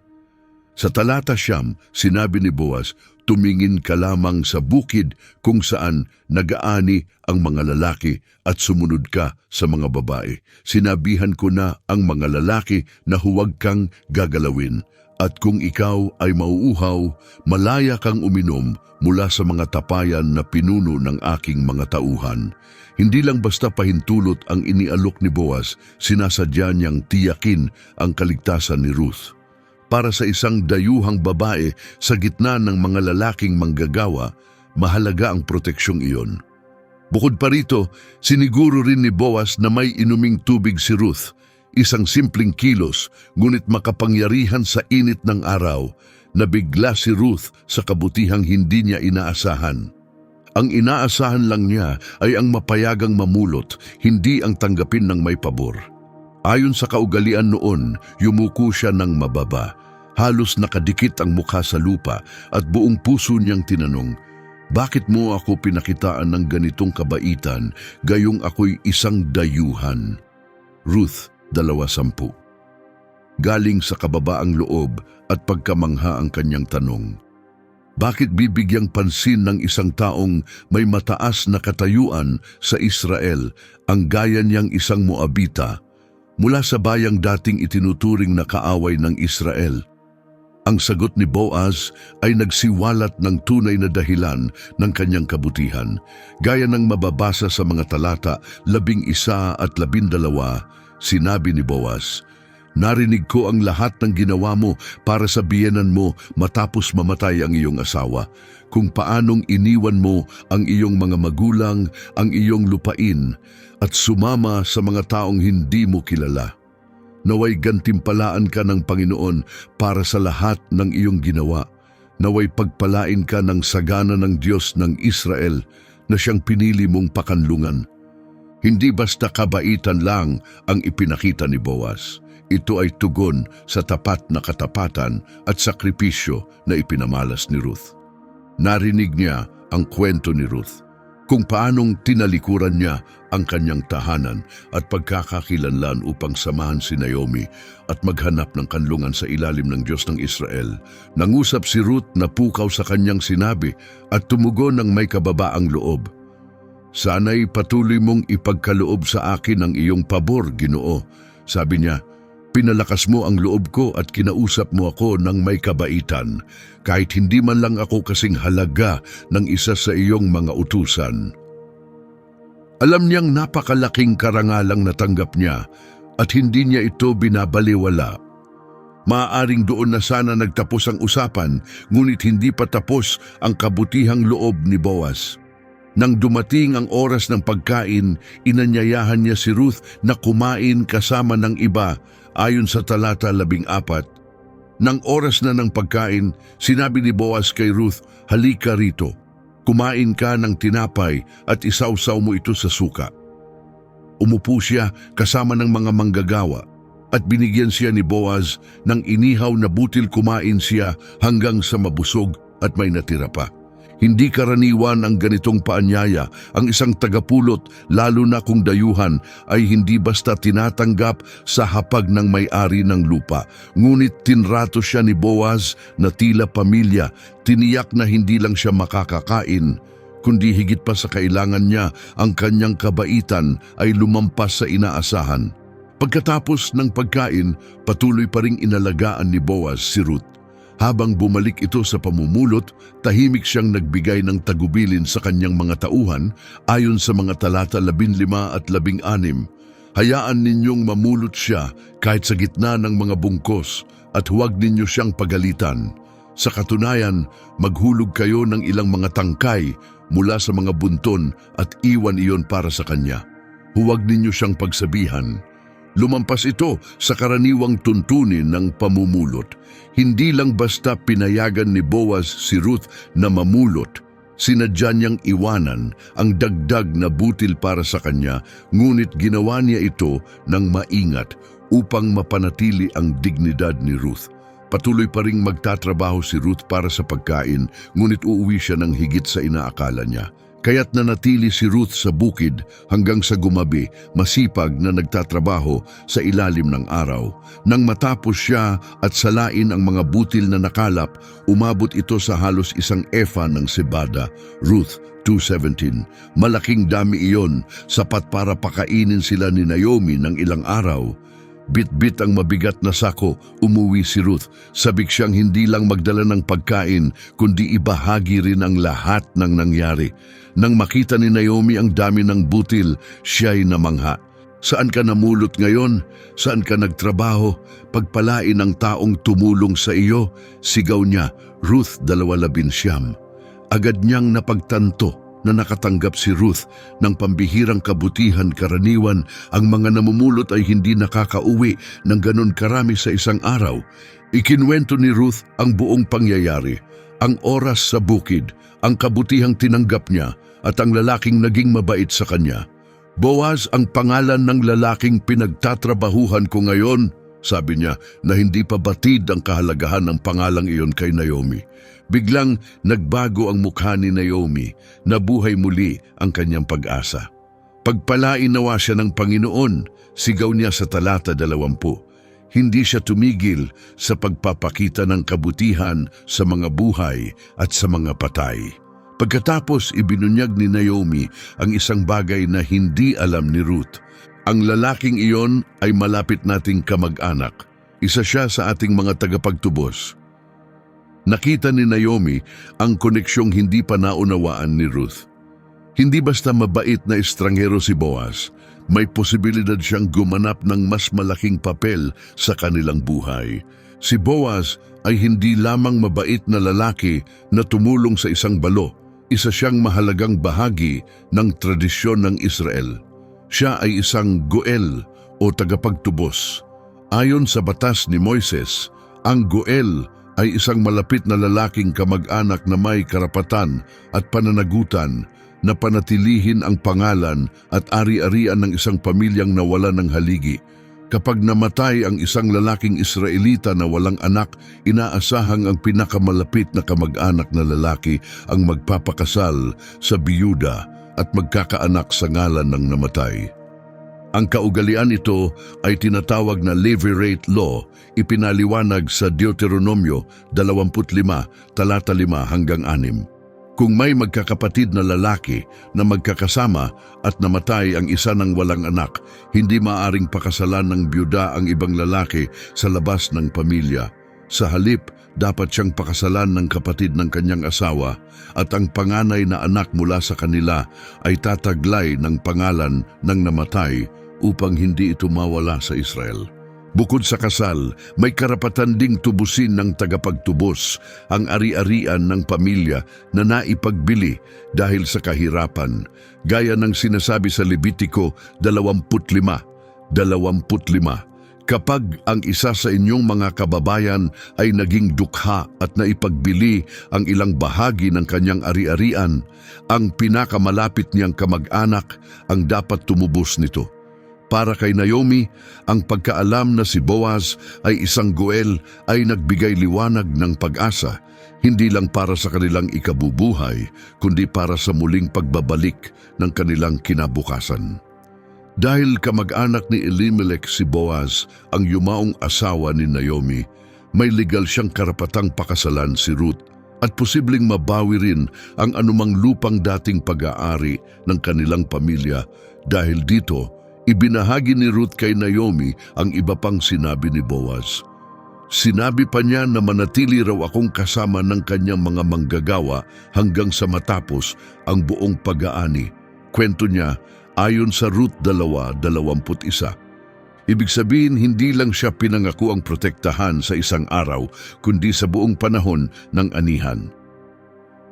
Sa talata 9, sinabi ni Boaz, "Tumingin ka lamang sa bukid kung saan nag-aani ang mga lalaki at sumunod ka sa mga babae. Sinabihan ko na ang mga lalaki na huwag kang gagalawin. At kung ikaw ay mauuhaw, malaya kang uminom mula sa mga tapayan na pinuno ng aking mga tauhan." Hindi lang basta pahintulot ang inialok ni Boaz, sinasadya niyang tiyakin ang kaligtasan ni Ruth. Para sa isang dayuhang babae sa gitna ng mga lalaking manggagawa, mahalaga ang proteksyong iyon. Bukod pa rito, siniguro rin ni Boaz na may inuming tubig si Ruth. Isang simpleng kilos, ngunit makapangyarihan sa init ng araw. Nabigla si Ruth sa kabutihang hindi niya inaasahan. Ang inaasahan lang niya ay ang mapayagang mamulot, hindi ang tanggapin ng may pabor. Ayon sa kaugalian noon, yumuko siya ng mababa. Halos nakadikit ang mukha sa lupa at buong puso niyang tinanong, "Bakit mo ako pinakitaan ng ganitong kabaitan, gayong ako'y isang dayuhan?" Ruth 2:10. Galing sa kababaang loob at pagkamangha ang kanyang tanong. Bakit bibigyang pansin ng isang taong may mataas na katayuan sa Israel ang gaya niyang isang Moabita mula sa bayang dating itinuturing na kaaway ng Israel? Ang sagot ni Boaz ay nagsiwalat ng tunay na dahilan ng kanyang kabutihan. Gaya ng mababasa sa mga talata 11 at 12, sinabi ni Boaz, "Narinig ko ang lahat ng ginawa mo para sa biyenan mo matapos mamatay ang iyong asawa, kung paanong iniwan mo ang iyong mga magulang, ang iyong lupain, at sumama sa mga taong hindi mo kilala. Naway gantimpalaan ka ng Panginoon para sa lahat ng iyong ginawa. Naway pagpalain ka ng sagana ng Diyos ng Israel na siyang pinili mong pakanlungan." Hindi basta kabaitan lang ang ipinakita ni Boaz. Ito ay tugon sa tapat na katapatan at sakripisyo na ipinamalas ni Ruth. Narinig niya ang kwento ni Ruth, kung paanong tinalikuran niya ang kanyang tahanan at pagkakakilanlan upang samahan si Naomi at maghanap ng kanlungan sa ilalim ng Diyos ng Israel. Nangusap si Ruth na pukaw sa kanyang sinabi at tumugon ng may kababaang loob. "Sana'y patuloy mong ipagkaloob sa akin ang iyong pabor, Ginoo." Sabi niya, "Pinalakas mo ang loob ko at kinausap mo ako ng may kabaitan, kahit hindi man lang ako kasing halaga ng isa sa iyong mga utusan." Alam niyang napakalaking karangalang natanggap niya at hindi niya ito binabaliwala. Maaaring doon na sana nagtapos ang usapan, ngunit hindi pa tapos ang kabutihang loob ni Boaz. Nang dumating ang oras ng pagkain, inanyayahan niya si Ruth na kumain kasama ng iba, ayon sa talata 14. Nang oras na ng pagkain, sinabi ni Boaz kay Ruth, "Halika rito, kumain ka ng tinapay at isawsaw mo ito sa suka." Umupo siya kasama ng mga manggagawa at binigyan siya ni Boaz ng inihaw na butil. Kumain siya hanggang sa mabusog at may natira pa. Hindi karaniwan ang ganitong paanyaya. Ang isang tagapulot, lalo na kung dayuhan, ay hindi basta tinatanggap sa hapag ng may-ari ng lupa. Ngunit tinrato siya ni Boaz na tila pamilya. Tiniyak na hindi lang siya makakakain, kundi higit pa sa kailangan niya, ang kanyang kabaitan ay lumampas sa inaasahan. Pagkatapos ng pagkain, patuloy pa ring inalagaan ni Boaz si Ruth. Habang bumalik ito sa pamumulot, tahimik siyang nagbigay ng tagubilin sa kanyang mga tauhan ayon sa mga talata 15 at 16. "Hayaan ninyong mamulot siya kahit sa gitna ng mga bungkos at huwag ninyo siyang pagalitan. Sa katunayan, maghulog kayo ng ilang mga tangkay mula sa mga bunton at iwan iyon para sa kanya. Huwag ninyo siyang pagsabihan." Lumampas ito sa karaniwang tuntunin ng pamumulot. Hindi lang basta pinayagan ni Boaz si Ruth na mamulot, sinadya niyang iwanan ang dagdag na butil para sa kanya, ngunit ginawa niya ito ng maingat upang mapanatili ang dignidad ni Ruth. Patuloy pa ring magtatrabaho si Ruth para sa pagkain, ngunit uuwi siya ng higit sa inaakala niya. Kaya't nanatili si Ruth sa bukid hanggang sa gumabi, masipag na nagtatrabaho sa ilalim ng araw. Nang matapos siya at salain ang mga butil na nakalap, umabot ito sa halos 1 efa ng sebada. Ruth 2:17. Malaking dami iyon, sapat para pakainin sila ni Naomi ng ilang araw. Bit-bit ang mabigat na sako, umuwi si Ruth. Sabik siyang hindi lang magdala ng pagkain, kundi ibahagi rin ang lahat ng nangyari. Nang makita ni Naomi ang dami ng butil, siya'y namangha. "Saan ka namulot ngayon? Saan ka nagtrabaho? Pagpalain ang taong tumulong sa iyo," sigaw niya. Ruth 2:19. Agad niyang napagtanto na nakatanggap si Ruth ng pambihirang kabutihan. Karaniwan, ang mga namumulot ay hindi nakakauwi ng ganun karami sa isang araw. Ikinwento ni Ruth ang buong pangyayari, ang oras sa bukid, ang kabutihang tinanggap niya, at ang lalaking naging mabait sa kanya. "Boaz ang pangalan ng lalaking pinagtatrabahuhan ko ngayon," sabi niya, na hindi pa batid ang kahalagahan ng pangalang iyon kay Naomi. Biglang nagbago ang mukha ni Naomi, nabuhay muli ang kanyang pag-asa. "Pagpalain nawa siya ng Panginoon," sigaw niya sa talata 20. hindi siya tumigil sa pagpapakita ng kabutihan sa mga buhay at sa mga patay. Pagkatapos ibinunyag ni Naomi ang isang bagay na hindi alam ni Ruth. Ang lalaking iyon ay malapit nating kamag-anak. Isa siya sa ating mga tagapagtubos. Nakita ni Naomi ang koneksyong hindi pa naunawaan ni Ruth. Hindi basta mabait na estranghero si Boaz, may posibilidad siyang gumanap ng mas malaking papel sa kanilang buhay. Si Boaz ay hindi lamang mabait na lalaki na tumulong sa isang balo. Isa siyang mahalagang bahagi ng tradisyon ng Israel. Siya ay isang goel o tagapagtubos. Ayon sa batas ni Moises, ang goel ay isang malapit na lalaking kamag-anak na may karapatan at pananagutan na panatilihin ang pangalan at ari-arian ng isang pamilyang nawalan ng haligi. Kapag namatay ang isang lalaking Israelita na walang anak, inaasahang ang pinakamalapit na kamag-anak na lalaki ang magpapakasal sa biyuda at magkakaanak sa ngalan ng namatay. Ang kaugalian ito ay tinatawag na levirate law, ipinaliwanag sa Deuteronomio 25, talata 5 hanggang 6. Kung may magkakapatid na lalaki na magkakasama at namatay ang isa ng walang anak, hindi maaaring pakasalan ng byuda ang ibang lalaki sa labas ng pamilya. Sa halip, dapat siyang pakasalan ng kapatid ng kanyang asawa at ang panganay na anak mula sa kanila ay tataglay ng pangalan ng namatay upang hindi ito mawala sa Israel. Bukod sa kasal, may karapatan ding tubusin ng tagapagtubos ang ari-arian ng pamilya na naipagbili dahil sa kahirapan, gaya ng sinasabi sa Levitico 25. Kapag ang isa sa inyong mga kababayan ay naging dukha at naipagbili ang ilang bahagi ng kanyang ari-arian, ang pinakamalapit niyang kamag-anak ang dapat tumubos nito. Para kay Naomi, ang pagkaalam na si Boaz ay isang goel ay nagbigay liwanag ng pag-asa, hindi lang para sa kanilang ikabubuhay, kundi para sa muling pagbabalik ng kanilang kinabukasan. Dahil kamag-anak ni Elimelech si Boaz, ang yumaong asawa ni Naomi, may legal siyang karapatang pakasalan si Ruth at posibleng mabawi rin ang anumang lupang dating pag-aari ng kanilang pamilya. Dahil dito, ibinahagi ni Ruth kay Naomi ang iba pang sinabi ni Boaz. Sinabi pa niya na manatili raw akong kasama ng kanyang mga manggagawa hanggang sa matapos ang buong pag-aani. Kwento niya ayon sa Ruth 2:21. Ibig sabihin, hindi lang siya pinangako ang protektahan sa isang araw, kundi sa buong panahon ng anihan.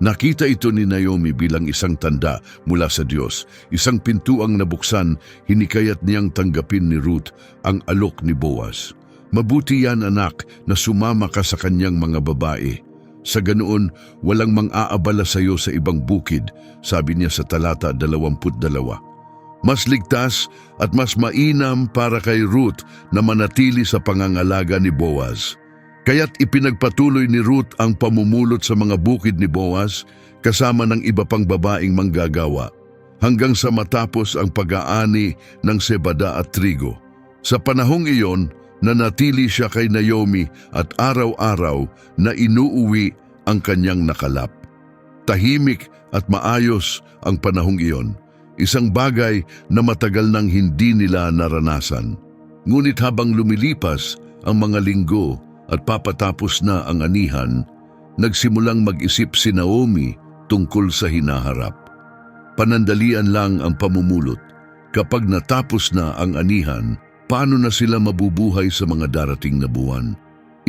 Nakita ito ni Naomi bilang isang tanda mula sa Diyos, isang pintuang nabuksan, hinikayat niyang tanggapin ni Ruth ang alok ni Boaz. Mabuti yan, anak, na sumama ka sa kanyang mga babae. Sa ganoon, walang mang-aabala sa iyo sa ibang bukid, sabi niya sa talata 22. Mas ligtas at mas mainam para kay Ruth na manatili sa pangangalaga ni Boaz. Kaya't ipinagpatuloy ni Ruth ang pamumulot sa mga bukid ni Boaz kasama ng iba pang babaeng manggagawa hanggang sa matapos ang pag-aani ng sebada at trigo. Sa panahong iyon, nanatili siya kay Naomi at araw-araw na inuuwi ang kanyang nakalap. Tahimik at maayos ang panahong iyon, isang bagay na matagal nang hindi nila naranasan. Ngunit habang lumilipas ang mga linggo at papatapos na ang anihan, nagsimulang mag-isip si Naomi tungkol sa hinaharap. Panandalian lang ang pamumulot. Kapag natapos na ang anihan, paano na sila mabubuhay sa mga darating na buwan?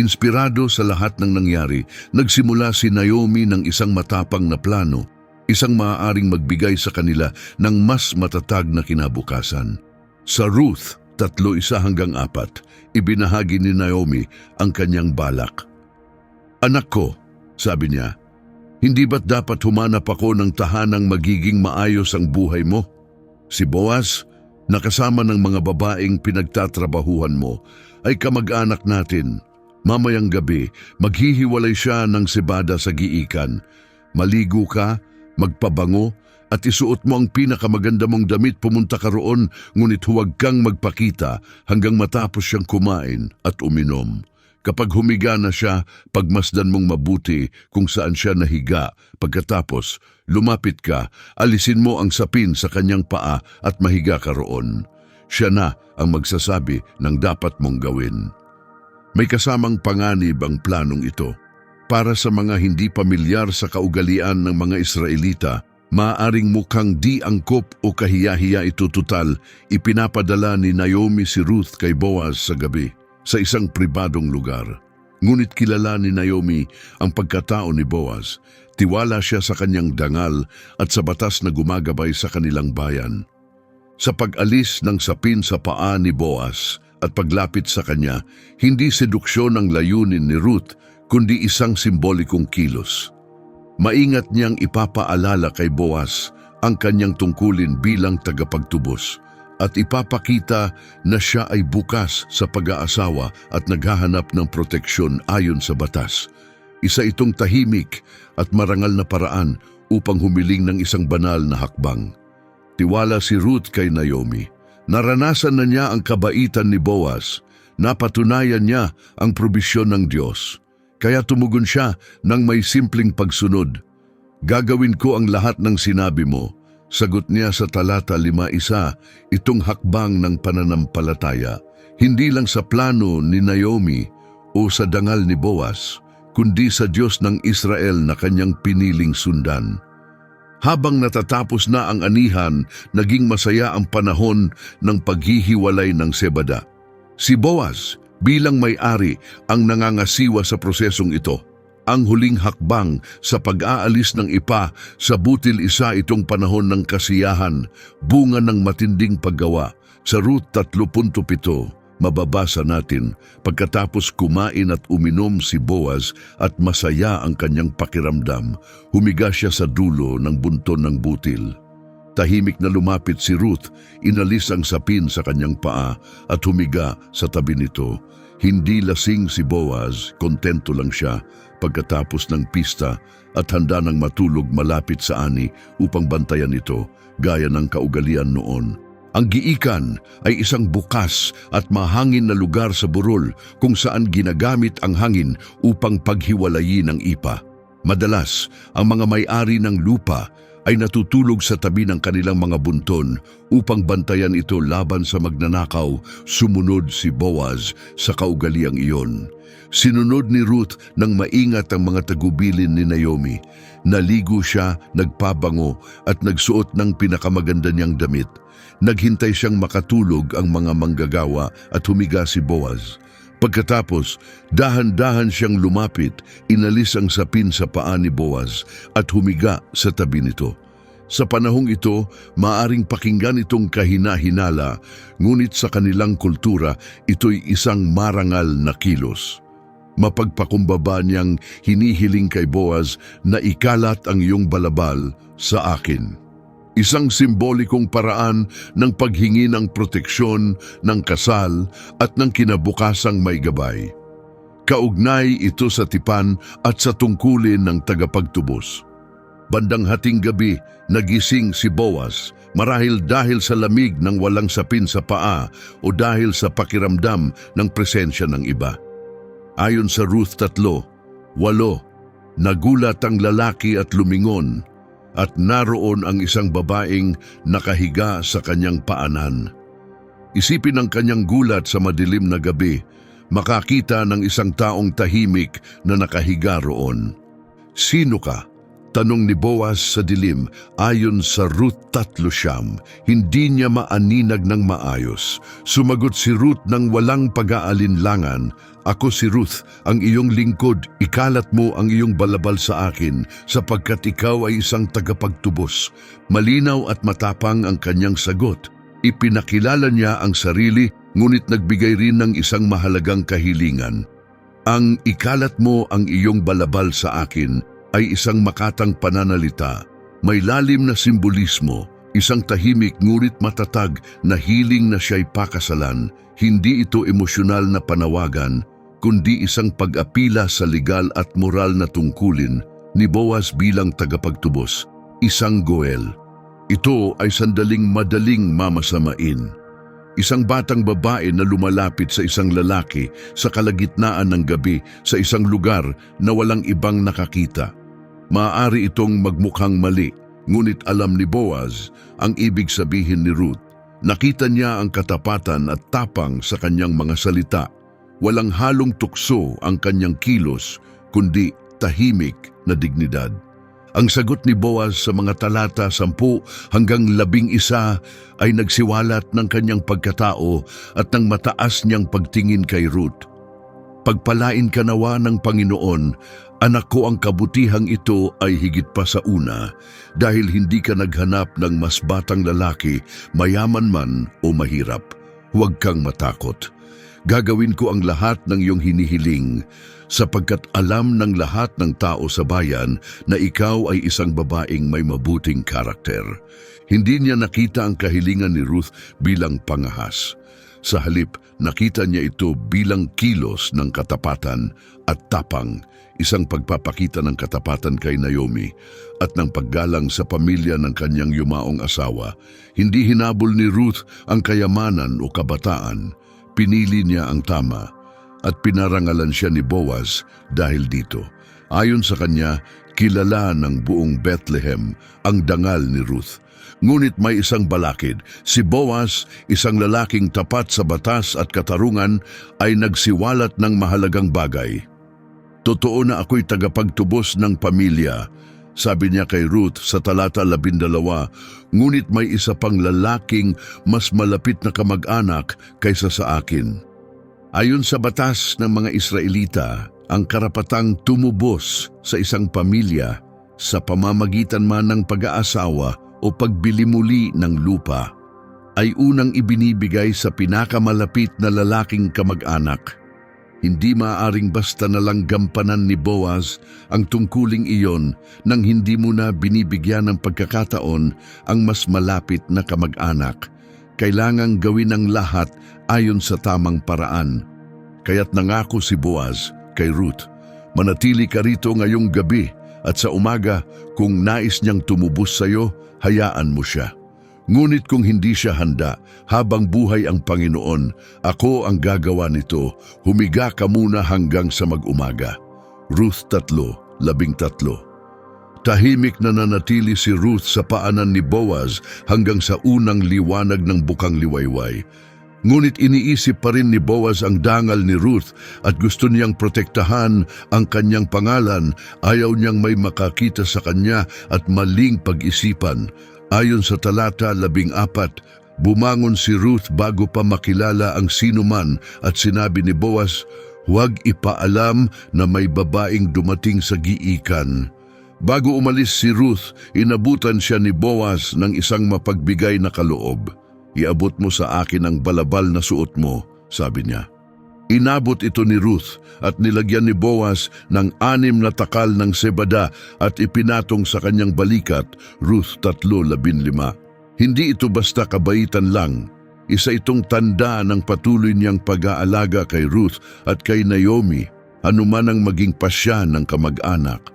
Inspirado sa lahat ng nangyari, nagsimula si Naomi ng isang matapang na plano, isang maaaring magbigay sa kanila ng mas matatag na kinabukasan. Sa Ruth 3:1-4, ibinahagi ni Naomi ang kanyang balak. Anak ko, sabi niya, hindi ba't dapat humanap ako ng tahanang magiging maayos ang buhay mo? Si Boaz, na kasama ng mga babaeng pinagtatrabahuhan mo, ay kamag-anak natin. Mamayang gabi, maghihiwalay siya ng sebada sa giikan. Maligo ka, magpabango, at isuot mo ang pinakamaganda mong damit, pumunta ka roon, ngunit huwag kang magpakita hanggang matapos siyang kumain at uminom. Kapag humiga na siya, pagmasdan mong mabuti kung saan siya nahiga. Pagkatapos, lumapit ka, alisin mo ang sapin sa kanyang paa at mahiga ka roon. Siya na ang magsasabi ng dapat mong gawin. May kasamang panganib ang planong ito. Para sa mga hindi pamilyar sa kaugalian ng mga Israelita, maaaring mukhang di angkop o kahiya-hiya ito total, ipinapadala ni Naomi si Ruth kay Boaz sa gabi, sa isang pribadong lugar. Ngunit kilala ni Naomi ang pagkatao ni Boaz. Tiwala siya sa kanyang dangal at sa batas na gumagabay sa kanilang bayan. Sa pag-alis ng sapin sa paa ni Boaz at paglapit sa kanya, hindi seduksyon ang layunin ni Ruth, kundi isang simbolikong kilos. Maingat niyang ipapaalala kay Boaz ang kanyang tungkulin bilang tagapagtubos at ipapakita na siya ay bukas sa pag-aasawa at naghahanap ng proteksyon ayon sa batas. Isa itong tahimik at marangal na paraan upang humiling ng isang banal na hakbang. Tiwala si Ruth kay Naomi. Naranasan na niya ang kabaitan ni Boaz. Napatunayan niya ang probisyon ng Diyos. Kaya tumugon siya ng may simpleng pagsunod. Gagawin ko ang lahat ng sinabi mo. Sagot niya sa talata 5:1, itong hakbang ng pananampalataya, hindi lang sa plano ni Naomi o sa dangal ni Boaz, kundi sa Diyos ng Israel na kanyang piniling sundan. Habang natatapos na ang anihan, naging masaya ang panahon ng paghihiwalay ng Sebada. Si Boaz, bilang may-ari, ang nangangasiwa sa prosesong ito. Ang huling hakbang sa pag-aalis ng ipa sa butil, isa itong panahon ng kasiyahan, bunga ng matinding paggawa. Sa Ruth 3:7, mababasa natin, pagkatapos kumain at uminom si Boaz at masaya ang kanyang pakiramdam, humiga siya sa dulo ng bunton ng butil. Tahimik na lumapit si Ruth, inalis ang sapin sa kanyang paa at humiga sa tabi nito. Hindi lasing si Boaz, kontento lang siya pagkatapos ng pista at handa ng matulog malapit sa ani upang bantayan ito gaya ng kaugalian noon. Ang giikan ay isang bukas at mahangin na lugar sa burol kung saan ginagamit ang hangin upang paghiwalayin ang ipa. Madalas, ang mga may-ari ng lupa ay natutulog sa tabi ng kanilang mga bunton upang bantayan ito laban sa magnanakaw. Sumunod si Boaz sa kaugaliang iyon. Sinunod ni Ruth ng maingat ang mga tagubilin ni Naomi. Naligo siya, nagpabango at nagsuot ng pinakamaganda niyang damit. Naghintay siyang makatulog ang mga manggagawa at humiga si Boaz. Pagkatapos, dahan-dahan siyang lumapit, inalis ang sapin sa paa ni Boaz at humiga sa tabi nito. Sa panahong ito, maaring pakinggan itong kahina-hinala, ngunit sa kanilang kultura, ito'y isang marangal na kilos. Mapagpakumbaba niyang hinihiling kay Boaz na ikalat ang iyong balabal sa akin. Isang simbolikong paraan ng paghingi ng proteksyon, ng kasal at ng kinabukasang may gabay. Kaugnay ito sa tipan at sa tungkulin ng tagapagtubos. Bandang hating gabi, nagising si Boaz, marahil dahil sa lamig ng walang sapin sa paa o dahil sa pakiramdam ng presensya ng iba. Ayon sa Ruth 3:8, nagulat ang lalaki at lumingon, at naroon ang isang babaeng nakahiga sa kanyang paanan. Isipin ang kanyang gulat sa madilim na gabi, makakita ng isang taong tahimik na nakahiga roon. Sino ka? Tanong ni Boaz sa dilim. Ayon sa Ruth 3:9, hindi niya maaninag ng maayos. Sumagot si Ruth ng walang pag-aalinlangan, ako si Ruth, ang iyong lingkod, ikalat mo ang iyong balabal sa akin, sapagkat ikaw ay isang tagapagtubos. Malinaw at matapang ang kanyang sagot. Ipinakilala niya ang sarili, ngunit nagbigay rin ng isang mahalagang kahilingan. Ang ikalat mo ang iyong balabal sa akin ay isang makatang pananalita, may lalim na simbolismo, isang tahimik ngunit matatag na hiling na siya'y pakasalan. Hindi ito emosyonal na panawagan, kundi isang pag-apila sa legal at moral na tungkulin ni Boaz bilang tagapagtubos, isang goel. Ito ay sandaling madaling mamasamain. Isang batang babae na lumalapit sa isang lalaki sa kalagitnaan ng gabi sa isang lugar na walang ibang nakakita. Maaari itong magmukhang mali, ngunit alam ni Boaz ang ibig sabihin ni Ruth. Nakita niya ang katapatan at tapang sa kanyang mga salita. Walang halong tukso ang kanyang kilos, kundi tahimik na dignidad. Ang sagot ni Boaz sa mga talata 10 hanggang 11 ay nagsiwalat ng kanyang pagkatao at ng mataas niyang pagtingin kay Ruth. Pagpalain ka nawa ng Panginoon, anak ko, ang kabutihang ito ay higit pa sa una, dahil hindi ka naghanap ng mas batang lalaki, mayaman man o mahirap. Huwag kang matakot. Gagawin ko ang lahat ng iyong hinihiling, sapagkat alam ng lahat ng tao sa bayan na ikaw ay isang babaeng may mabuting karakter. Hindi niya nakita ang kahilingan ni Ruth bilang pangahas. Sa halip, nakita niya ito bilang kilos ng katapatan at tapang, isang pagpapakita ng katapatan kay Naomi at ng paggalang sa pamilya ng kanyang yumaong asawa. Hindi hinabol ni Ruth ang kayamanan o kabataan. Pinili niya ang tama at pinarangalan siya ni Boaz dahil dito. Ayon sa kanya, kilala ng buong Bethlehem ang dangal ni Ruth. Ngunit may isang balakid. Si Boaz, isang lalaking tapat sa batas at katarungan, ay nagsiwalat ng mahalagang bagay. Totoo na ako'y tagapagtubos ng pamilya, sabi niya kay Ruth sa talata 12, ngunit may isa pang lalaking mas malapit na kamag-anak kaysa sa akin. Ayon sa batas ng mga Israelita, ang karapatang tumubos sa isang pamilya sa pamamagitan man ng pag-aasawa o pagbili muli ng lupa ay unang ibinibigay sa pinakamalapit na lalaking kamag-anak. Hindi maaaring basta na lang gampanan ni Boaz ang tungkuling iyon nang hindi mo na binibigyan ng pagkakataon ang mas malapit na kamag-anak. Kailangang gawin ang lahat ayon sa tamang paraan. Kaya't nangako si Boaz kay Ruth, manatili ka rito ngayong gabi at sa umaga kung nais niyang tumubos sa iyo, hayaan mo siya. Ngunit kung hindi siya handa, habang buhay ang Panginoon, ako ang gagawa nito. Humiga ka muna hanggang sa mag-umaga. Ruth 3:13. Tahimik na nanatili si Ruth sa paanan ni Boaz hanggang sa unang liwanag ng bukang liwayway. Ngunit iniisip pa rin ni Boaz ang dangal ni Ruth at gusto niyang protektahan ang kanyang pangalan. Ayaw niyang may makakita sa kanya at maling pag-isipan. Ayon sa talata 14, bumangon si Ruth bago pa makilala ang sinuman at sinabi ni Boaz, huwag ipaalam na may babaeng dumating sa giikan. Bago umalis si Ruth, inabutan siya ni Boaz ng isang mapagbigay na kaloob. Iabot mo sa akin ang balabal na suot mo, sabi niya. Inabot ito ni Ruth at nilagyan ni Boaz ng 6 na takal ng sebada at ipinatong sa kanyang balikat. Ruth 3:15. Hindi ito basta kabaitan lang. Isa itong tanda ng patuloy niyang pag-aalaga kay Ruth at kay Naomi, anuman ang maging pasya ng kamag-anak.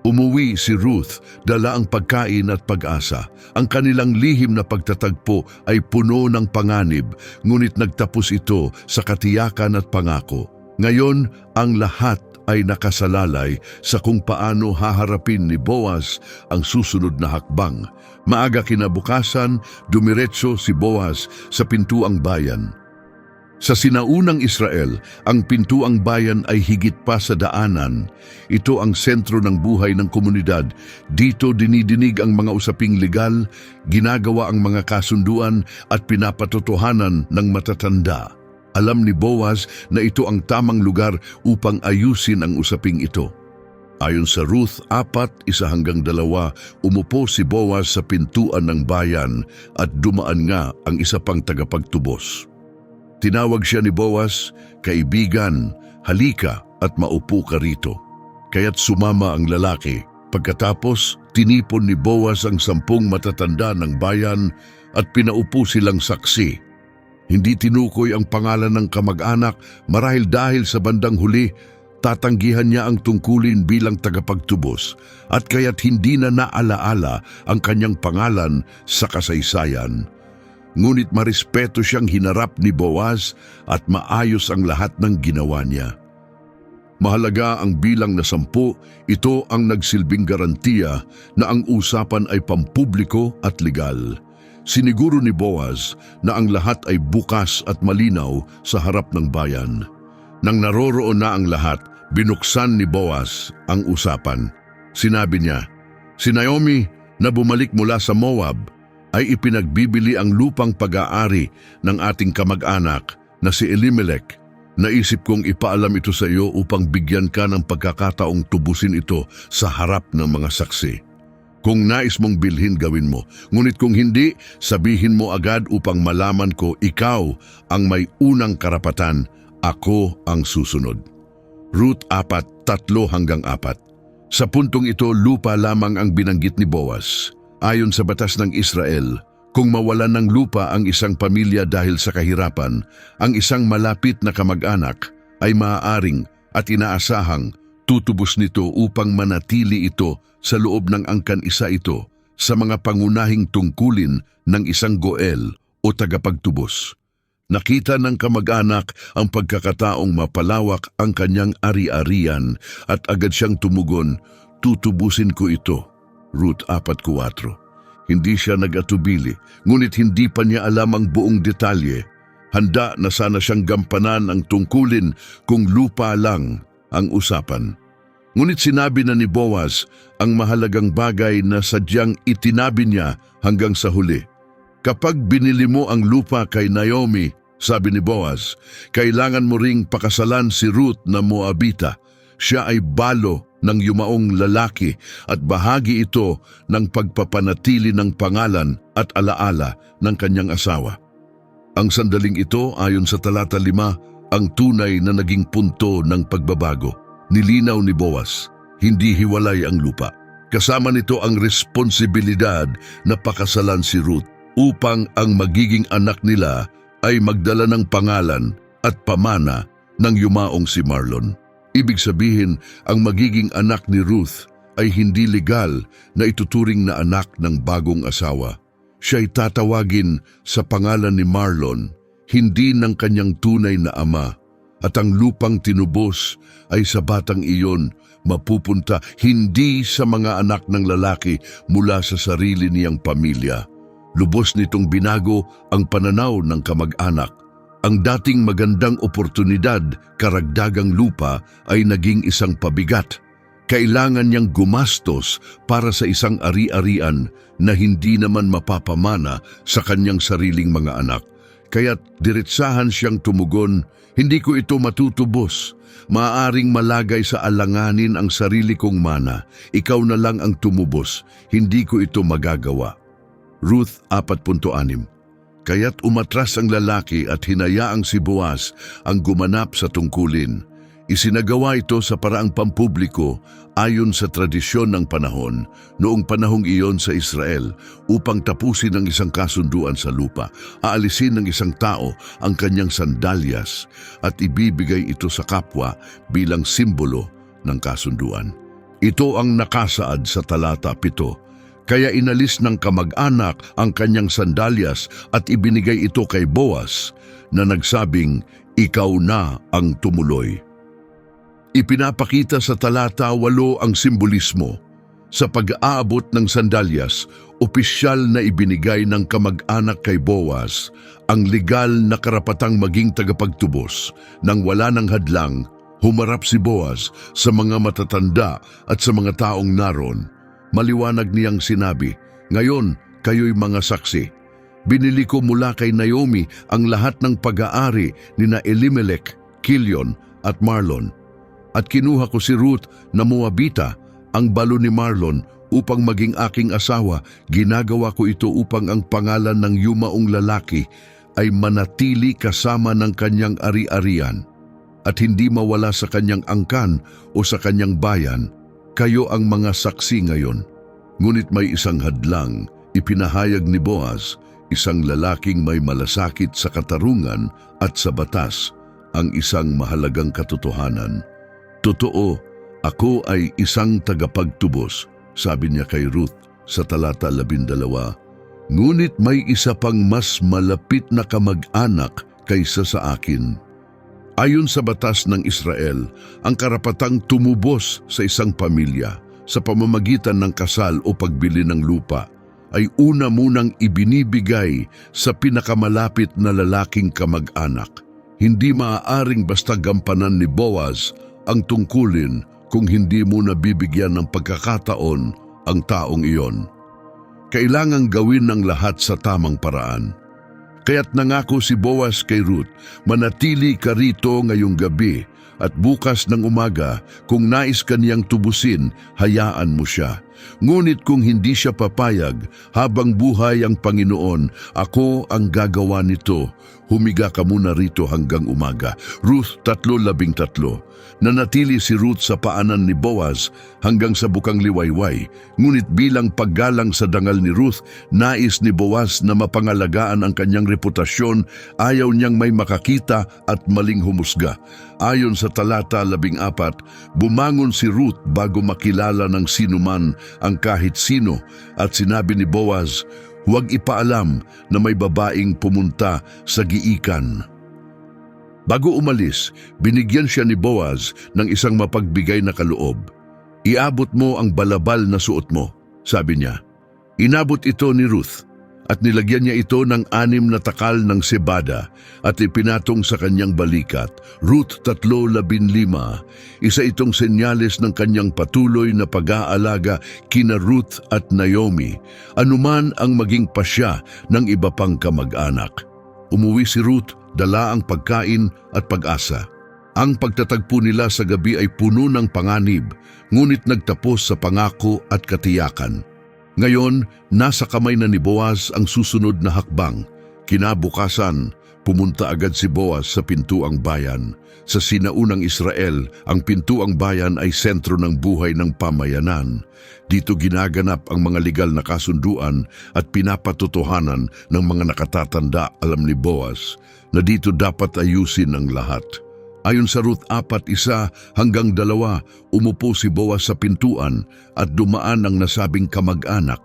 Umuwi si Ruth, dala ang pagkain at pag-asa. Ang kanilang lihim na pagtatagpo ay puno ng panganib, ngunit nagtapos ito sa katiyakan at pangako. Ngayon, ang lahat ay nakasalalay sa kung paano haharapin ni Boaz ang susunod na hakbang. Maaga kinabukasan, dumiretso si Boaz sa pintuang bayan. Sa sinaunang Israel, ang pintuang bayan ay higit pa sa daanan. Ito ang sentro ng buhay ng komunidad. Dito dinidinig ang mga usaping legal, ginagawa ang mga kasunduan at pinapatotohanan ng matatanda. Alam ni Boaz na ito ang tamang lugar upang ayusin ang usaping ito. Ayon sa Ruth 4:1-2, umupo si Boaz sa pintuan ng bayan at dumaan nga ang isa pang tagapagtubos. Tinawag siya ni Boaz, kaibigan, halika at maupo ka rito. Kaya't sumama ang lalaki. Pagkatapos, tinipon ni Boaz ang 10 matatanda ng bayan at pinaupo silang saksi. Hindi tinukoy ang pangalan ng kamag-anak marahil dahil sa bandang huli, tatanggihan niya ang tungkulin bilang tagapagtubos at kaya't hindi na naalaala ang kanyang pangalan sa kasaysayan. Ngunit marespeto siyang hinarap ni Boaz at maayos ang lahat ng ginawa niya. Mahalaga ang bilang na 10, ito ang nagsilbing garantiya na ang usapan ay pampubliko at legal. Siniguro ni Boaz na ang lahat ay bukas at malinaw sa harap ng bayan. Nang naroroon na ang lahat, binuksan ni Boaz ang usapan. Sinabi niya, "Si Naomi na bumalik mula sa Moab ay ipinagbibili ang lupang pag-aari ng ating kamag-anak na si Elimelech. Naisip kong ipaalam ito sa iyo upang bigyan ka ng pagkakataong tubusin ito sa harap ng mga saksi. Kung nais mong bilhin, gawin mo. Ngunit kung hindi, sabihin mo agad upang malaman ko ikaw ang may unang karapatan, ako ang susunod." Ruth 4:3-4. Sa puntong ito, lupa lamang ang binanggit ni Boaz. Ayon sa batas ng Israel, kung mawalan ng lupa ang isang pamilya dahil sa kahirapan, ang isang malapit na kamag-anak ay maaaring at inaasahang tutubos nito upang manatili ito sa loob ng angkan isa ito sa mga pangunahing tungkulin ng isang goel o tagapagtubos. Nakita ng kamag-anak ang pagkakataong mapalawak ang kanyang ari-arian at agad siyang tumugon, "Tutubusin ko ito." Ruth 4:4. Hindi siya nag-atubili, ngunit hindi pa niya alam ang buong detalye. Handa na sana siyang gampanan ang tungkulin kung lupa lang ang usapan. Ngunit sinabi na ni Boaz ang mahalagang bagay na sadyang itinabi niya hanggang sa huli. "Kapag binili mo ang lupa kay Naomi," sabi ni Boaz, "kailangan mo ring pakasalan si Ruth na Moabita. Siya ay balo ng yumaong lalaki at bahagi ito ng pagpapanatili ng pangalan at alaala ng kanyang asawa." Ang sandaling ito, ayon sa talata 5, ang tunay na naging punto ng pagbabago. Nilinaw ni Boaz, hindi hiwalay ang lupa. Kasama nito ang responsibilidad na pakasalan si Ruth upang ang magiging anak nila ay magdala ng pangalan at pamana ng yumaong si Marlon. Ibig sabihin, ang magiging anak ni Ruth ay hindi legal na ituturing na anak ng bagong asawa. Siya'y tatawagin sa pangalan ni Marlon, hindi ng kanyang tunay na ama. At ang lupang tinubos ay sa batang iyon mapupunta hindi sa mga anak ng lalaki mula sa sarili niyang pamilya. Lubos nitong binago ang pananaw ng kamag-anak. Ang dating magandang oportunidad, karagdagang lupa, ay naging isang pabigat. Kailangan niyang gumastos para sa isang ari-arian na hindi naman mapapamana sa kanyang sariling mga anak. Kaya't diretsahan siyang tumugon, "Hindi ko ito matutubos. Maaaring malagay sa alanganin ang sarili kong mana. Ikaw na lang ang tumubos. Hindi ko ito magagawa." Ruth 4:6. Kaya't umatras ang lalaki at hinayaang si Boaz ang gumanap sa tungkulin. Isinagawa ito sa paraang pampubliko ayon sa tradisyon ng panahon noong panahong iyon sa Israel upang tapusin ang isang kasunduan sa lupa. Aalisin ng isang tao ang kanyang sandalyas at ibibigay ito sa kapwa bilang simbolo ng kasunduan. Ito ang nakasaad sa talata 7. Kaya inalis ng kamag-anak ang kanyang sandalyas at ibinigay ito kay Boaz na nagsabing, "Ikaw na ang tumuloy." Ipinapakita sa talata 8 ang simbolismo. Sa pag-aabot ng sandalyas, opisyal na ibinigay ng kamag-anak kay Boaz ang legal na karapatang maging tagapagtubos. Nang wala ng hadlang, humarap si Boaz sa mga matatanda at sa mga taong naroon. Maliwanag niyang sinabi, "Ngayon, kayo'y mga saksi. Binili ko mula kay Naomi ang lahat ng pag-aari ni na Elimelech, Kilion at Marlon. At kinuha ko si Ruth na Moabita, ang balo ni Marlon, upang maging aking asawa. Ginagawa ko ito upang ang pangalan ng yumaong lalaki ay manatili kasama ng kanyang ari-arian at hindi mawala sa kanyang angkan o sa kanyang bayan. Kayo ang mga saksi ngayon." Ngunit may isang hadlang. Ipinahayag ni Boaz, isang lalaking may malasakit sa katarungan at sa batas, ang isang mahalagang katotohanan. Totoo, ako ay isang tagapagtubos, sabi niya kay Ruth sa talata 12. Ngunit may isa pang mas malapit na kamag-anak kaysa sa akin. Ayon sa batas ng Israel, ang karapatang tumubos sa isang pamilya sa pamamagitan ng kasal o pagbili ng lupa ay una munang ibinibigay sa pinakamalapit na lalaking kamag-anak. Hindi maaaring basta gampanan ni Boaz ang tungkulin kung hindi muna bibigyan ng pagkakataon ang taong iyon. Kailangang gawin ng lahat sa tamang paraan. Kaya't nangako si Boaz kay Ruth, manatili ka rito ngayong gabi at bukas ng umaga kung nais kaniyang tubusin, hayaan mo siya. Ngunit kung hindi siya papayag, habang buhay ang Panginoon, ako ang gagawa nito. Humiga ka muna rito hanggang umaga. Ruth 3:13. Nanatili si Ruth sa paanan ni Boaz hanggang sa bukang liwayway. Ngunit bilang paggalang sa dangal ni Ruth, nais ni Boaz na mapangalagaan ang kanyang reputasyon, ayaw niyang may makakita at maling humusga. Ayon sa talata 14, bumangon si Ruth bago makilala ng sinuman ang kahit sino at sinabi ni Boaz, huwag ipaalam na may babaeng pumunta sa giikan. Bago umalis, binigyan siya ni Boaz ng isang mapagbigay na kaloob. Iabot mo ang balabal na suot mo, sabi niya. Inabot ito ni Ruth at nilagyan niya ito ng 6 na takal ng sebada at ipinatong sa kanyang balikat. Ruth 3:15. Isa itong senyales ng kanyang patuloy na pag-aalaga kina Ruth at Naomi, anuman ang maging pasya ng iba pang kamag-anak. Umuwi si Ruth, dala ang pagkain at pag-asa. Ang pagtatagpo nila sa gabi ay puno ng panganib, ngunit nagtapos sa pangako at katiyakan. Ngayon, nasa kamay na ni Boaz ang susunod na hakbang. Kinabukasan, pumunta agad si Boaz sa pintuang bayan. Sa sinaunang Israel, ang pintuang bayan ay sentro ng buhay ng pamayanan. Dito ginaganap ang mga legal na kasunduan at pinapatotohanan ng mga nakatatanda. Alam ni Boaz na dito dapat ayusin ang lahat. Ayon sa Ruth 4:1 hanggang 2, umupo si Boaz sa pintuan at dumaan ang nasabing kamag-anak.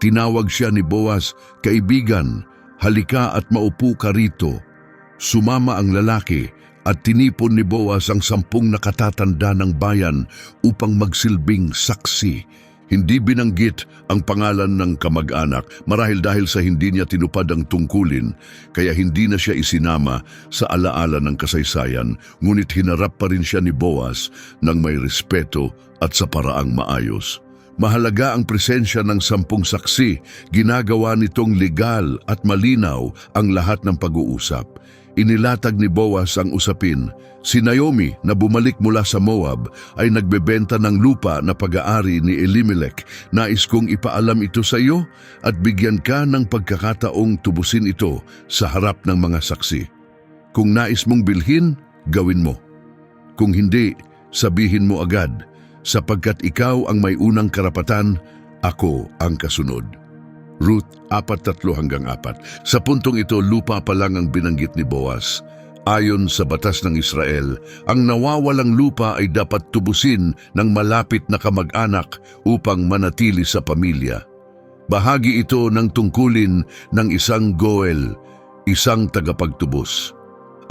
Tinawag siya ni Boaz, kaibigan, halika at maupo ka rito. Sumama ang lalaki at tinipon ni Boaz ang 10 nakatatanda ng bayan upang magsilbing saksi. Hindi binanggit ang pangalan ng kamag-anak marahil dahil sa hindi niya tinupad ang tungkulin, kaya hindi na siya isinama sa alaala ng kasaysayan, ngunit hinarap pa rin siya ni Boaz ng may respeto at sa paraang maayos. Mahalaga ang presensya ng 10 saksi, ginagawa nitong legal at malinaw ang lahat ng pag-uusap. Inilatag ni Boaz ang usapin. Si Naomi na bumalik mula sa Moab ay nagbebenta ng lupa na pag-aari ni Elimelech. Nais kong ipaalam ito sa iyo at bigyan ka ng pagkakataong tubusin ito sa harap ng mga saksi. Kung nais mong bilhin, gawin mo. Kung hindi, sabihin mo agad, sapagkat ikaw ang may unang karapatan, ako ang kasunod. Ruth 4:3-4. Sa puntong ito, lupa pa lang ang binanggit ni Boaz. Ayon sa batas ng Israel, ang nawawalang lupa ay dapat tubusin ng malapit na kamag-anak upang manatili sa pamilya. Bahagi ito ng tungkulin ng isang goel, isang tagapagtubos.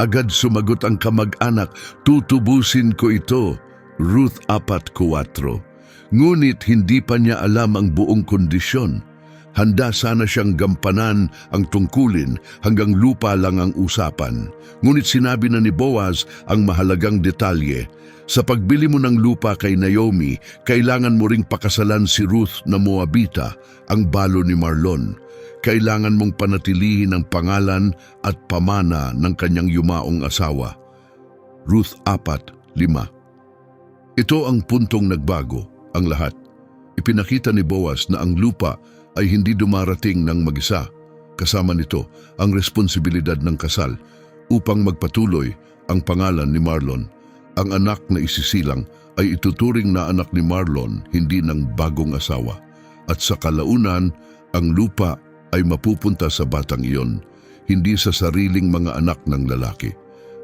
Agad sumagot ang kamag-anak, tutubusin ko ito. Ruth 4:4. Ngunit hindi pa niya alam ang buong kondisyon. Handa sana siyang gampanan ang tungkulin hanggang lupa lang ang usapan. Ngunit sinabi na ni Boaz ang mahalagang detalye. Sa pagbili mo ng lupa kay Naomi, kailangan mo ring pakasalan si Ruth na Moabita, ang balo ni Marlon. Kailangan mong panatilihin ang pangalan at pamana ng kanyang yumaong asawa. Ruth 4:5. Ito ang puntong nagbago ang lahat. Ipinakita ni Boaz na ang lupa ay hindi dumarating ng mag-isa. Kasama nito ang responsibilidad ng kasal upang magpatuloy ang pangalan ni Marlon. Ang anak na isisilang ay ituturing na anak ni Marlon, hindi ng bagong asawa. At sa kalaunan, ang lupa ay mapupunta sa batang iyon, hindi sa sariling mga anak ng lalaki.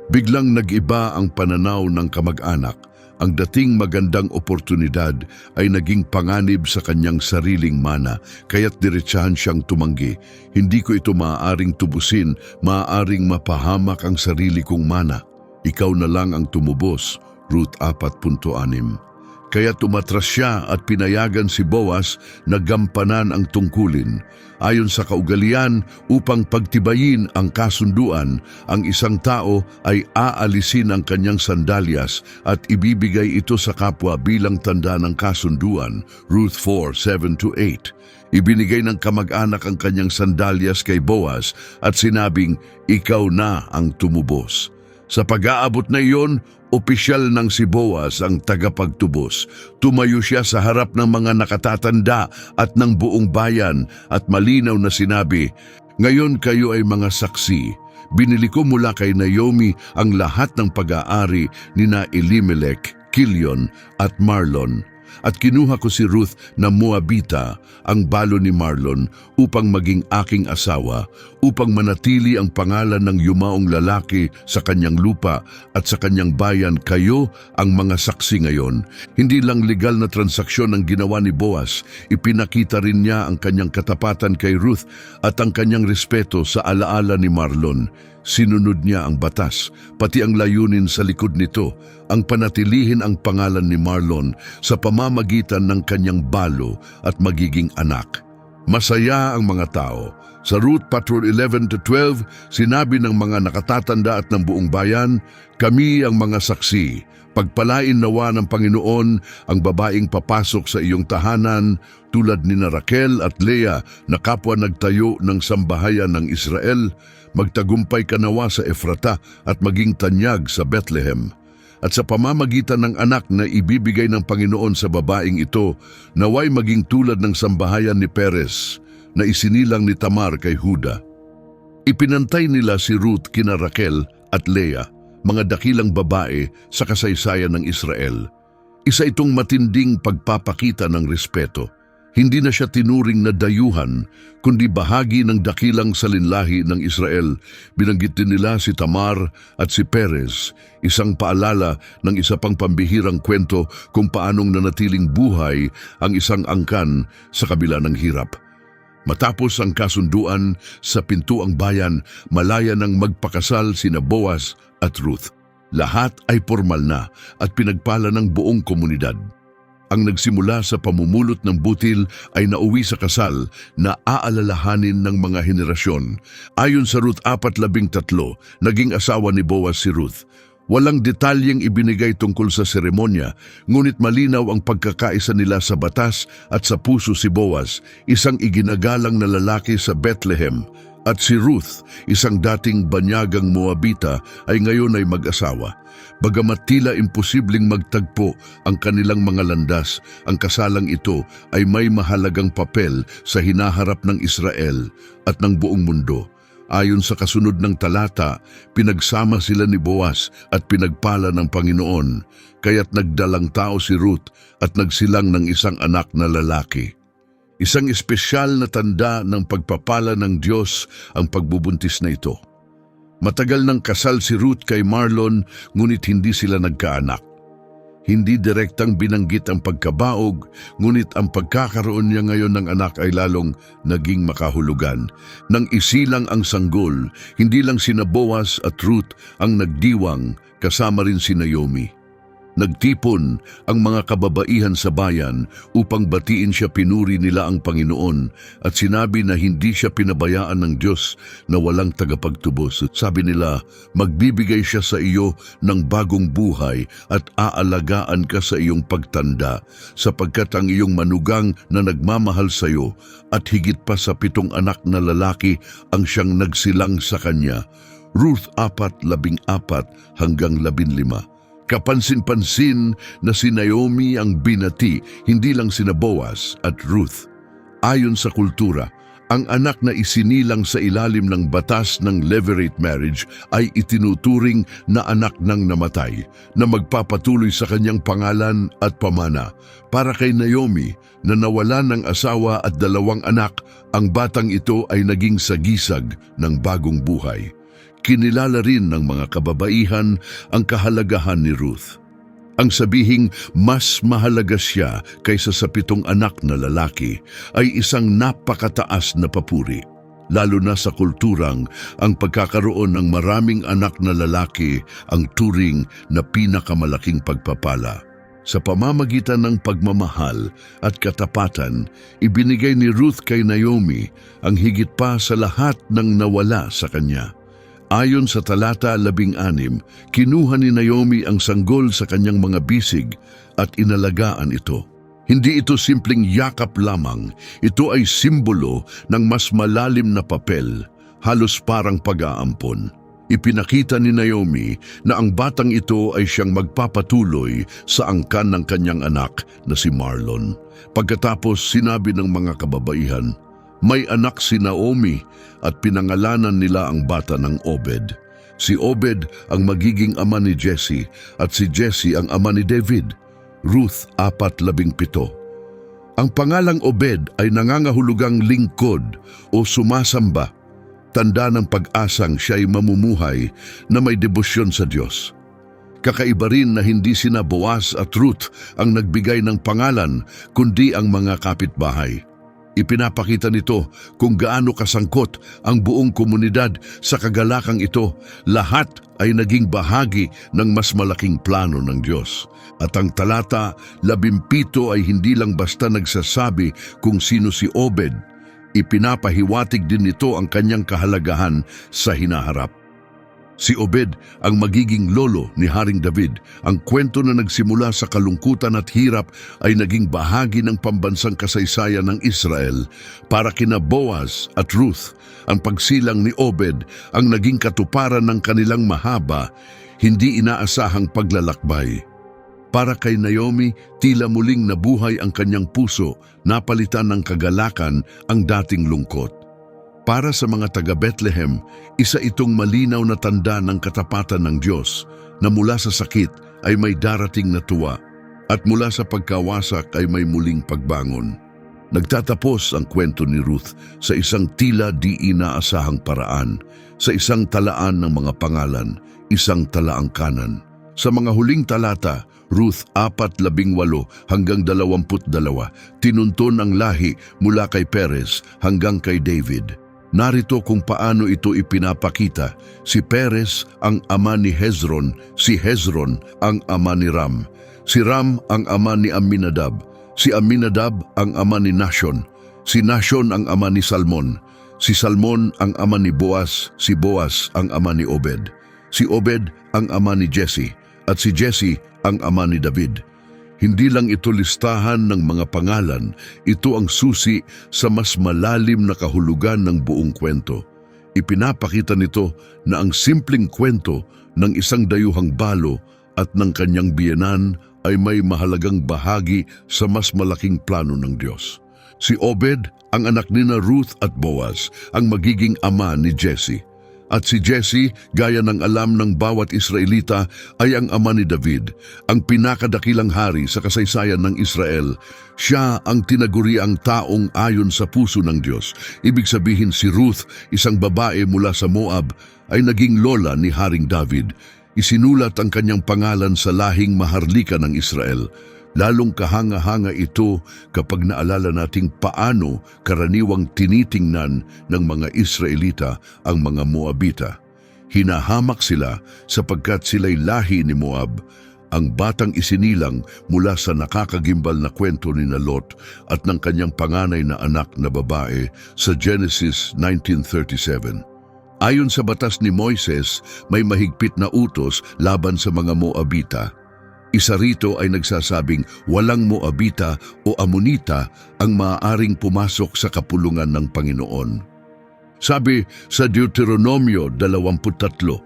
Biglang nag-iba ang pananaw ng kamag-anak. Ang dating magandang oportunidad ay naging panganib sa kanyang sariling mana, kaya't diretsahan siyang tumanggi. Hindi ko ito maaaring tubusin, maaaring mapahamak ang sarili kong mana. Ikaw na lang ang tumubos. Ruth 4.6. Kaya tumatras siya at pinayagan si Boaz na gampanan ang tungkulin. Ayon sa kaugalian, upang pagtibayin ang kasunduan, ang isang tao ay aalisin ang kanyang sandalyas at ibibigay ito sa kapwa bilang tanda ng kasunduan. Ruth 4:7-8. Ibinigay ng kamag-anak ang kanyang sandalyas kay Boaz at sinabing, "Ikaw na ang tumubos." Sa pag-aabot na iyon, opisyal ng si Boaz ang tagapagtubos. Tumayo siya sa harap ng mga nakatatanda at ng buong bayan at malinaw na sinabi, "Ngayon kayo ay mga saksi. Binili ko mula kay Naomi ang lahat ng pag-aari ni na Elimelech, Kilion at Marlon. At kinuha ko si Ruth na Moabita, ang balo ni Marlon, upang maging aking asawa, upang manatili ang pangalan ng yumaong lalaki sa kanyang lupa at sa kanyang bayan. Kayo ang mga saksi ngayon." Hindi lang legal na transaksyon ang ginawa ni Boaz, ipinakita rin niya ang kanyang katapatan kay Ruth at ang kanyang respeto sa alaala ni Marlon. Sinunod niya ang batas, pati ang layunin sa likod nito, ang panatilihin ang pangalan ni Marlon sa pamamagitan ng kanyang balo at magiging anak. Masaya ang mga tao. Sa Ruth 4:11-12, sinabi ng mga nakatatanda at ng buong bayan, "Kami ang mga saksi. Pagpalain nawa ng Panginoon ang babaeng papasok sa iyong tahanan tulad ni na Raquel at Leah na kapwa nagtayo ng sambahayan ng Israel. Magtagumpay ka nawa sa Efrata at maging tanyag sa Bethlehem. At sa pamamagitan ng anak na ibibigay ng Panginoon sa babaeng ito, naway maging tulad ng sambahayan ni Perez na isinilang ni Tamar kay Huda." Ipinantay nila si Ruth kina Raquel at Leah, mga dakilang babae sa kasaysayan ng Israel. Isa itong matinding pagpapakita ng respeto. Hindi na siya tinuring na dayuhan, kundi bahagi ng dakilang salinlahi ng Israel. Binanggit din nila si Tamar at si Perez, isang paalala ng isa pang pambihirang kwento kung paanong nanatiling buhay ang isang angkan sa kabila ng hirap. Matapos ang kasunduan sa pintuang bayan, malaya nang magpakasal sina Boaz at Ruth. Lahat ay formal na at pinagpala ng buong komunidad. Ang nagsimula sa pamumulot ng butil ay nauwi sa kasal na aalalahanin ng mga henerasyon. Ayon sa Ruth 4:13, naging asawa ni Boaz si Ruth. Walang detalyeng ibinigay tungkol sa seremonya, ngunit malinaw ang pagkakaisa nila sa batas at sa puso si Boaz, isang iginagalang na lalaki sa Bethlehem. At si Ruth, isang dating banyagang Moabita, ay ngayon ay mag-asawa. Bagamat tila imposibleng magtagpo ang kanilang mga landas, ang kasalang ito ay may mahalagang papel sa hinaharap ng Israel at ng buong mundo. Ayon sa kasunod ng talata, pinagsama sila ni Boaz at pinagpala ng Panginoon, kaya't nagdalang tao si Ruth at nagsilang ng isang anak na lalaki. Isang espesyal na tanda ng pagpapala ng Diyos ang pagbubuntis na ito. Matagal nang kasal si Ruth kay Marlon, ngunit hindi sila nagkaanak. Hindi direktang binanggit ang pagkabaog, ngunit ang pagkakaroon niya ngayon ng anak ay lalong naging makahulugan. Nang isilang ang sanggol, hindi lang sina Boaz at Ruth ang nagdiwang, kasama rin si Naomi. Nagtipon ang mga kababaihan sa bayan upang batiin siya. Pinuri nila ang Panginoon at sinabi na hindi siya pinabayaan ng Diyos na walang tagapagtubos. Sabi nila, "Magbibigay siya sa iyo ng bagong buhay at aalagaan ka sa iyong pagtanda, sapagkat ang iyong manugang na nagmamahal sa iyo at higit pa sa 7 anak na lalaki ang siyang nagsilang sa kanya." Ruth 4:14-15. Kapansin-pansin na si Naomi ang binati, hindi lang sina Boaz at Ruth. Ayon sa kultura, ang anak na isinilang sa ilalim ng batas ng levirate marriage ay itinuturing na anak ng namatay, na magpapatuloy sa kanyang pangalan at pamana. Para kay Naomi, na nawalan ng asawa at 2 anak, ang batang ito ay naging sagisag ng bagong buhay. Kinilala rin ng mga kababaihan ang kahalagahan ni Ruth. Ang sabihing mas mahalaga siya kaysa sa 7 anak na lalaki ay isang napakataas na papuri. Lalo na sa kulturang ang pagkakaroon ng maraming anak na lalaki ang turing na pinakamalaking pagpapala. Sa pamamagitan ng pagmamahal at katapatan, ibinigay ni Ruth kay Naomi ang higit pa sa lahat ng nawala sa kanya. Ayon sa talata 16, kinuha ni Naomi ang sanggol sa kanyang mga bisig at inalagaan ito. Hindi ito simpleng yakap lamang, ito ay simbolo ng mas malalim na papel, halos parang pag-aampon. Ipinakita ni Naomi na ang batang ito ay siyang magpapatuloy sa angkan ng kanyang anak na si Marlon. Pagkatapos sinabi ng mga kababaihan, may anak si Naomi at pinangalanan nila ang bata ng Obed. Si Obed ang magiging ama ni Jesse at si Jesse ang ama ni David. Ruth 4:17. Ang pangalang Obed ay nangangahulugang lingkod o sumasamba, tanda ng pag-asang siya'y mamumuhay na may debosyon sa Diyos. Kakaiba rin na hindi sina Boaz at Ruth ang nagbigay ng pangalan, kundi ang mga kapitbahay. Ipinapakita nito kung gaano kasangkot ang buong komunidad sa kagalakang ito. Lahat ay naging bahagi ng mas malaking plano ng Diyos. At ang talata 17 ay hindi lang basta nagsasabi kung sino si Obed. Ipinapahiwatig din nito ang kanyang kahalagahan sa hinaharap. Si Obed ang magiging lolo ni Haring David. Ang kwento na nagsimula sa kalungkutan at hirap ay naging bahagi ng pambansang kasaysayan ng Israel. Para kina Boaz at Ruth, ang pagsilang ni Obed ang naging katuparan ng kanilang mahaba, hindi inaasahang paglalakbay. Para kay Naomi, tila muling nabuhay ang kanyang puso, napalitan ng kagalakan ang dating lungkot. Para sa mga taga-Bethlehem, isa itong malinaw na tanda ng katapatan ng Diyos na mula sa sakit ay may darating na tuwa at mula sa pagkawasak ay may muling pagbangon. Nagtatapos ang kwento ni Ruth sa isang tila di inaasahang paraan, sa isang talaan ng mga pangalan, isang talaang kanan. Sa mga huling talata, Ruth 4:18 hanggang 22, tinunton ang lahi mula kay Perez hanggang kay David. Narito kung paano ito ipinapakita. Si Perez ang ama ni Hezron, si Hezron ang ama ni Ram, si Ram ang ama ni Aminadab, si Aminadab ang ama ni Nashon, si Nashon ang ama ni Salmon, si Salmon ang ama ni Boaz, si Boaz ang ama ni Obed, si Obed ang ama ni Jesse, at si Jesse ang ama ni David. Hindi lang ito listahan ng mga pangalan, ito ang susi sa mas malalim na kahulugan ng buong kwento. Ipinapakita nito na ang simpleng kwento ng isang dayuhang balo at ng kanyang biyenan ay may mahalagang bahagi sa mas malaking plano ng Diyos. Si Obed, ang anak nina Ruth at Boaz, ang magiging ama ni Jesse. At si Jesse, gaya ng alam ng bawat Israelita, ay ang ama ni David, ang pinakadakilang hari sa kasaysayan ng Israel. Siya ang tinaguriang taong ayon sa puso ng Diyos. Ibig sabihin si Ruth, isang babae mula sa Moab, ay naging lola ni Haring David. Isinulat ang kanyang pangalan sa lahing maharlika ng Israel. Lalong kahanga-hanga ito kapag naalala nating paano karaniwang tinitingnan ng mga Israelita ang mga Moabita. Hinahamak sila sapagkat sila'y lahi ni Moab. Ang batang isinilang mula sa nakakagimbal na kwento ni Lot at ng kanyang panganay na anak na babae sa Genesis 19:37. Ayon sa batas ni Moises, may mahigpit na utos laban sa mga Moabita. Isa rito ay nagsasabing walang Moabita o Amonita ang maaaring pumasok sa kapulungan ng Panginoon. Sabi sa Deuteronomio 23:3,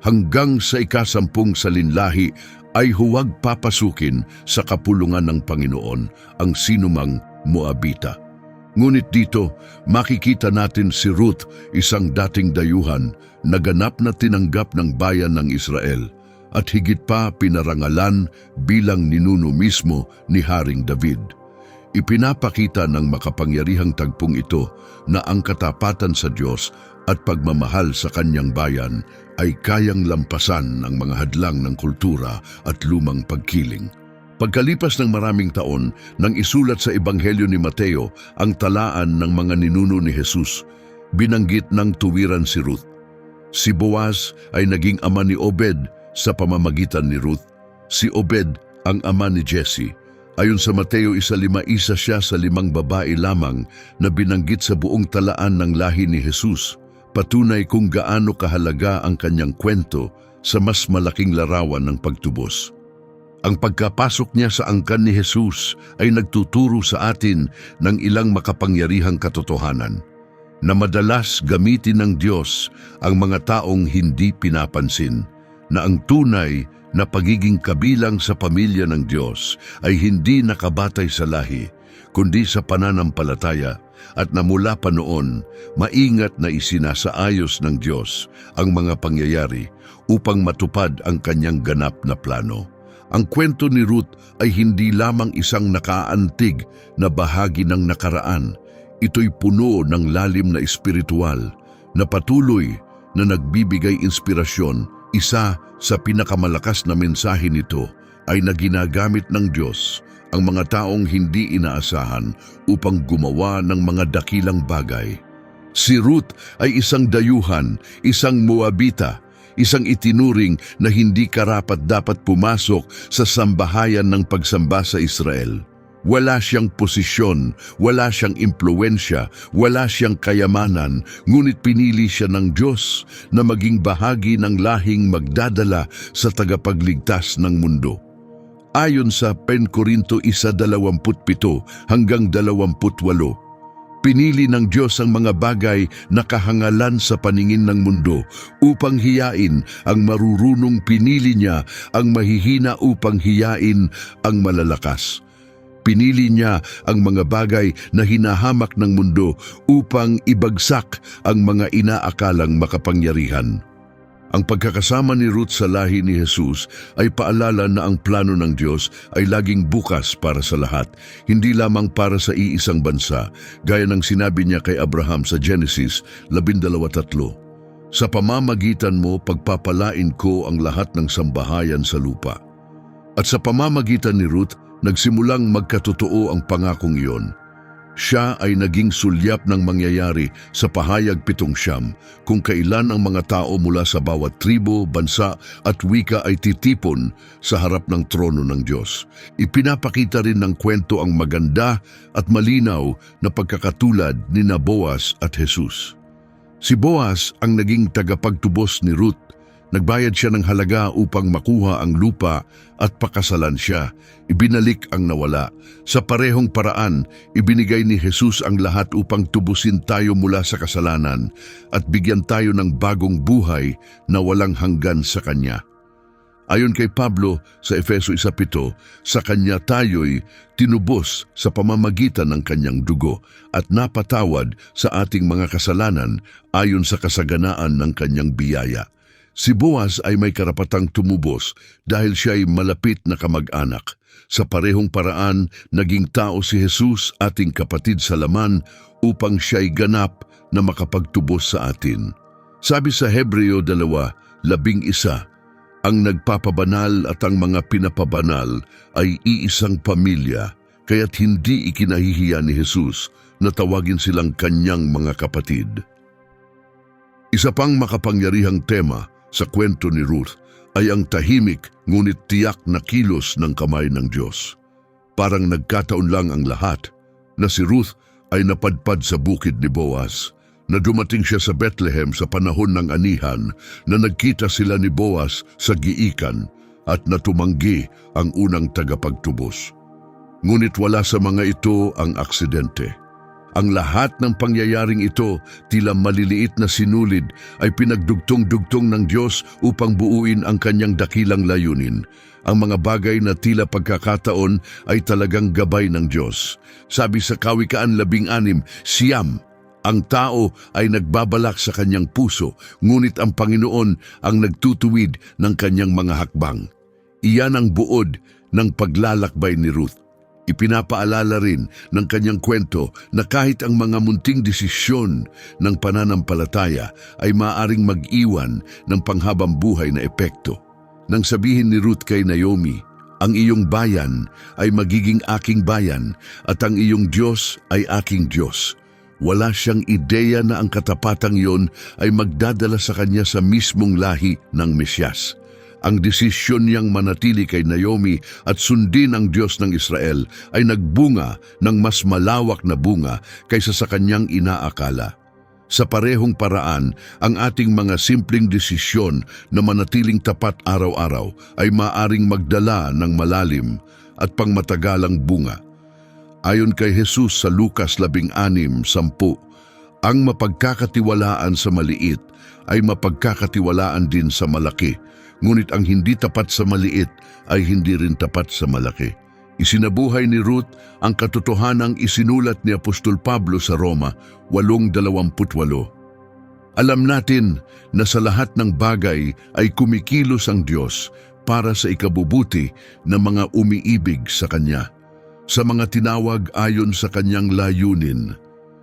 hanggang sa 10 salinlahi ay huwag papasukin sa kapulungan ng Panginoon ang sinumang Moabita. Ngunit dito, makikita natin si Ruth, isang dating dayuhan, na ganap na tinanggap ng bayan ng Israel at higit pa pinarangalan bilang ninuno mismo ni Haring David. Ipinapakita ng makapangyarihang tagpong ito na ang katapatan sa Diyos at pagmamahal sa kanyang bayan ay kayang lampasan ang mga hadlang ng kultura at lumang pagkiling. Pagkalipas ng maraming taon, nang isulat sa Ebanghelyo ni Mateo ang talaan ng mga ninuno ni Jesus, binanggit ng tuwiran si Ruth. Si Boaz ay naging ama ni Obed sa pamamagitan ni Ruth. Si Obed ang ama ni Jesse. Ayon sa Mateo 1:5, isa siya sa 5 babae lamang na binanggit sa buong talaan ng lahi ni Jesus. Patunay kung gaano kahalaga ang kanyang kwento sa mas malaking larawan ng pagtubos. Ang pagkapasok niya sa angkan ni Jesus ay nagtuturo sa atin ng ilang makapangyarihang katotohanan na madalas gamitin ng Diyos ang mga taong hindi pinapansin, na ang tunay na pagiging kabilang sa pamilya ng Diyos ay hindi nakabatay sa lahi, kundi sa pananampalataya, at na mula pa noon, maingat na isinasaayos ng Diyos ang mga pangyayari upang matupad ang kanyang ganap na plano. Ang kwento ni Ruth ay hindi lamang isang nakaantig na bahagi ng nakaraan. Ito'y puno ng lalim na espiritual na patuloy na nagbibigay inspirasyon. Isa sa pinakamalakas na mensahe nito ay na ginagamit ng Diyos ang mga taong hindi inaasahan upang gumawa ng mga dakilang bagay. Si Ruth ay isang dayuhan, isang Moabita, isang itinuring na hindi karapat-dapat pumasok sa sambahayan ng pagsamba sa Israel. Wala siyang posisyon, wala siyang impluwensya, wala siyang kayamanan, ngunit pinili siya ng Diyos na maging bahagi ng lahing magdadala sa tagapagligtas ng mundo. Ayon sa 1 Korinto 1:27 hanggang 28, pinili ng Diyos ang mga bagay na kahangalan sa paningin ng mundo upang hiyain ang marurunong. Pinili niya ang mahihina upang hiyain ang malalakas. Pinili niya ang mga bagay na hinahamak ng mundo upang ibagsak ang mga inaakalang makapangyarihan. Ang pagkakasama ni Ruth sa lahi ni Jesus ay paalala na ang plano ng Diyos ay laging bukas para sa lahat, hindi lamang para sa iisang bansa, gaya ng sinabi niya kay Abraham sa Genesis 12:3. Sa pamamagitan mo, pagpapalain ko ang lahat ng sambahayan sa lupa. At sa pamamagitan ni Ruth, nagsimulang magkatotoo ang pangakong iyon. Siya ay naging sulyap ng mangyayari sa pahayag 7, kung kailan ang mga tao mula sa bawat tribo, bansa at wika ay titipon sa harap ng trono ng Diyos. Ipinapakita rin ng kwento ang maganda at malinaw na pagkakatulad ni Boaz at Jesus. Si Boaz ang naging tagapagtubos ni Ruth. Nagbayad siya ng halaga upang makuha ang lupa at pakasalan siya. Ibinalik ang nawala. Sa parehong paraan, ibinigay ni Jesus ang lahat upang tubusin tayo mula sa kasalanan at bigyan tayo ng bagong buhay na walang hanggan sa Kanya. Ayon kay Pablo sa Efeso 1:7, sa Kanya tayo'y tinubos sa pamamagitan ng Kanyang dugo at napatawad sa ating mga kasalanan ayon sa kasaganaan ng Kanyang biyaya. Si Boaz ay may karapatang tumubos dahil siya ay malapit na kamag-anak. Sa parehong paraan, naging tao si Jesus, ating kapatid sa laman, upang siya'y ganap na makapagtubos sa atin. Sabi sa Hebreo 2:11, ang nagpapabanal at ang mga pinapabanal ay iisang pamilya, kaya't hindi ikinahihiya ni Jesus na tawagin silang kanyang mga kapatid. Isa pang makapangyarihang tema sa kwento ni Ruth ay ang tahimik ngunit tiyak na kilos ng kamay ng Diyos. Parang nagkataon lang ang lahat na si Ruth ay napadpad sa bukid ni Boaz, na dumating siya sa Bethlehem sa panahon ng anihan, na nagkita sila ni Boaz sa giikan at natumanggi ang unang tagapagtubos. Ngunit wala sa mga ito ang aksidente. Ang lahat ng pangyayaring ito, tila maliliit na sinulid, ay pinagdugtong-dugtong ng Diyos upang buuin ang kanyang dakilang layunin. Ang mga bagay na tila pagkakataon ay talagang gabay ng Diyos. Sabi sa Kawikaan 16, Siyam, ang tao ay nagbabalak sa kanyang puso, ngunit ang Panginoon ang nagtutuwid ng kanyang mga hakbang. Iyan ang buod ng paglalakbay ni Ruth. Ipinapaalala rin ng kanyang kwento na kahit ang mga munting desisyon ng pananampalataya ay maaaring mag-iwan ng panghabang buhay na epekto. Nang sabihin ni Ruth kay Naomi, ang iyong bayan ay magiging aking bayan at ang iyong Diyos ay aking Diyos. Wala siyang ideya na ang katapatang iyon ay magdadala sa kanya sa mismong lahi ng Mesyas. Ang desisyon niyang manatili kay Naomi at sundin ang Diyos ng Israel ay nagbunga ng mas malawak na bunga kaysa sa kanyang inaakala. Sa parehong paraan, ang ating mga simpleng desisyon na manatiling tapat araw-araw ay maaring magdala ng malalim at pangmatagalang bunga. Ayon kay Jesus sa Lucas 16:10, ang mapagkakatiwalaan sa maliit ay mapagkakatiwalaan din sa malaki. Ngunit ang hindi tapat sa maliit ay hindi rin tapat sa malaki. Isinabuhay ni Ruth ang katotohanang isinulat ni Apostol Pablo sa Roma 8:28. Alam natin na sa lahat ng bagay ay kumikilos ang Diyos para sa ikabubuti ng mga umiibig sa Kanya, sa mga tinawag ayon sa Kanyang layunin.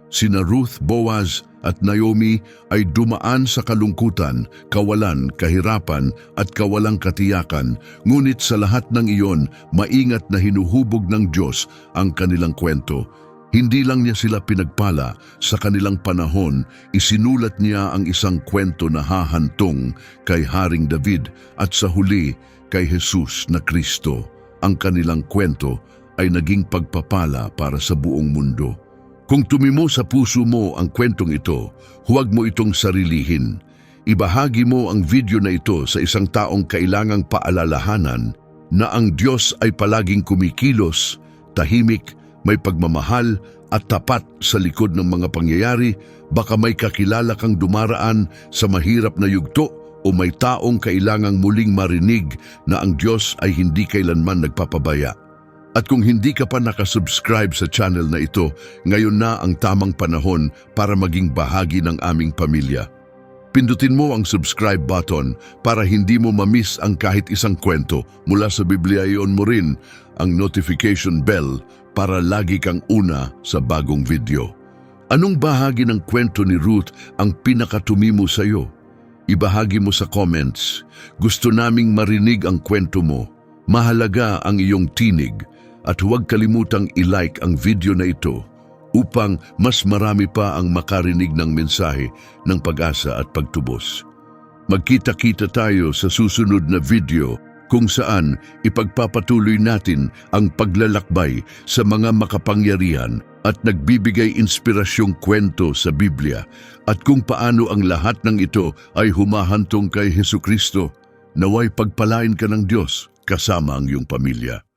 Sina Ruth, Boaz at Naomi ay dumaan sa kalungkutan, kawalan, kahirapan at kawalang katiyakan, ngunit sa lahat ng iyon, maingat na hinuhubog ng Diyos ang kanilang kwento. Hindi lang niya sila pinagpala, sa kanilang panahon, isinulat niya ang isang kwento na hahantong kay Haring David at sa huli kay Jesus na Kristo. Ang kanilang kwento ay naging pagpapala para sa buong mundo. Kung tumimo sa puso mo ang kwentong ito, huwag mo itong sarilihin. Ibahagi mo ang video na ito sa isang taong kailangang paalalahanan na ang Diyos ay palaging kumikilos, tahimik, may pagmamahal at tapat sa likod ng mga pangyayari. Baka may kakilala kang dumaraan sa mahirap na yugto o may taong kailangang muling marinig na ang Diyos ay hindi kailanman nagpapabaya. At kung hindi ka pa nakasubscribe sa channel na ito, ngayon na ang tamang panahon para maging bahagi ng aming pamilya. Pindutin mo ang subscribe button para hindi mo mamiss ang kahit isang kwento mula sa Biblia. Iyon mo rin ang notification bell para lagi kang una sa bagong video. Anong bahagi ng kwento ni Ruth ang pinakatumimo sa iyo? Ibahagi mo sa comments. Gusto naming marinig ang kwento mo. Mahalaga ang iyong tinig. At huwag kalimutang i-like ang video na ito upang mas marami pa ang makarinig ng mensahe ng pag-asa at pagtubos. Magkita-kita tayo sa susunod na video kung saan ipagpapatuloy natin ang paglalakbay sa mga makapangyarihan at nagbibigay inspirasyong kwento sa Biblia at kung paano ang lahat ng ito ay humahantong kay Hesukristo. Naway pagpalain ka ng Diyos kasama ang iyong pamilya.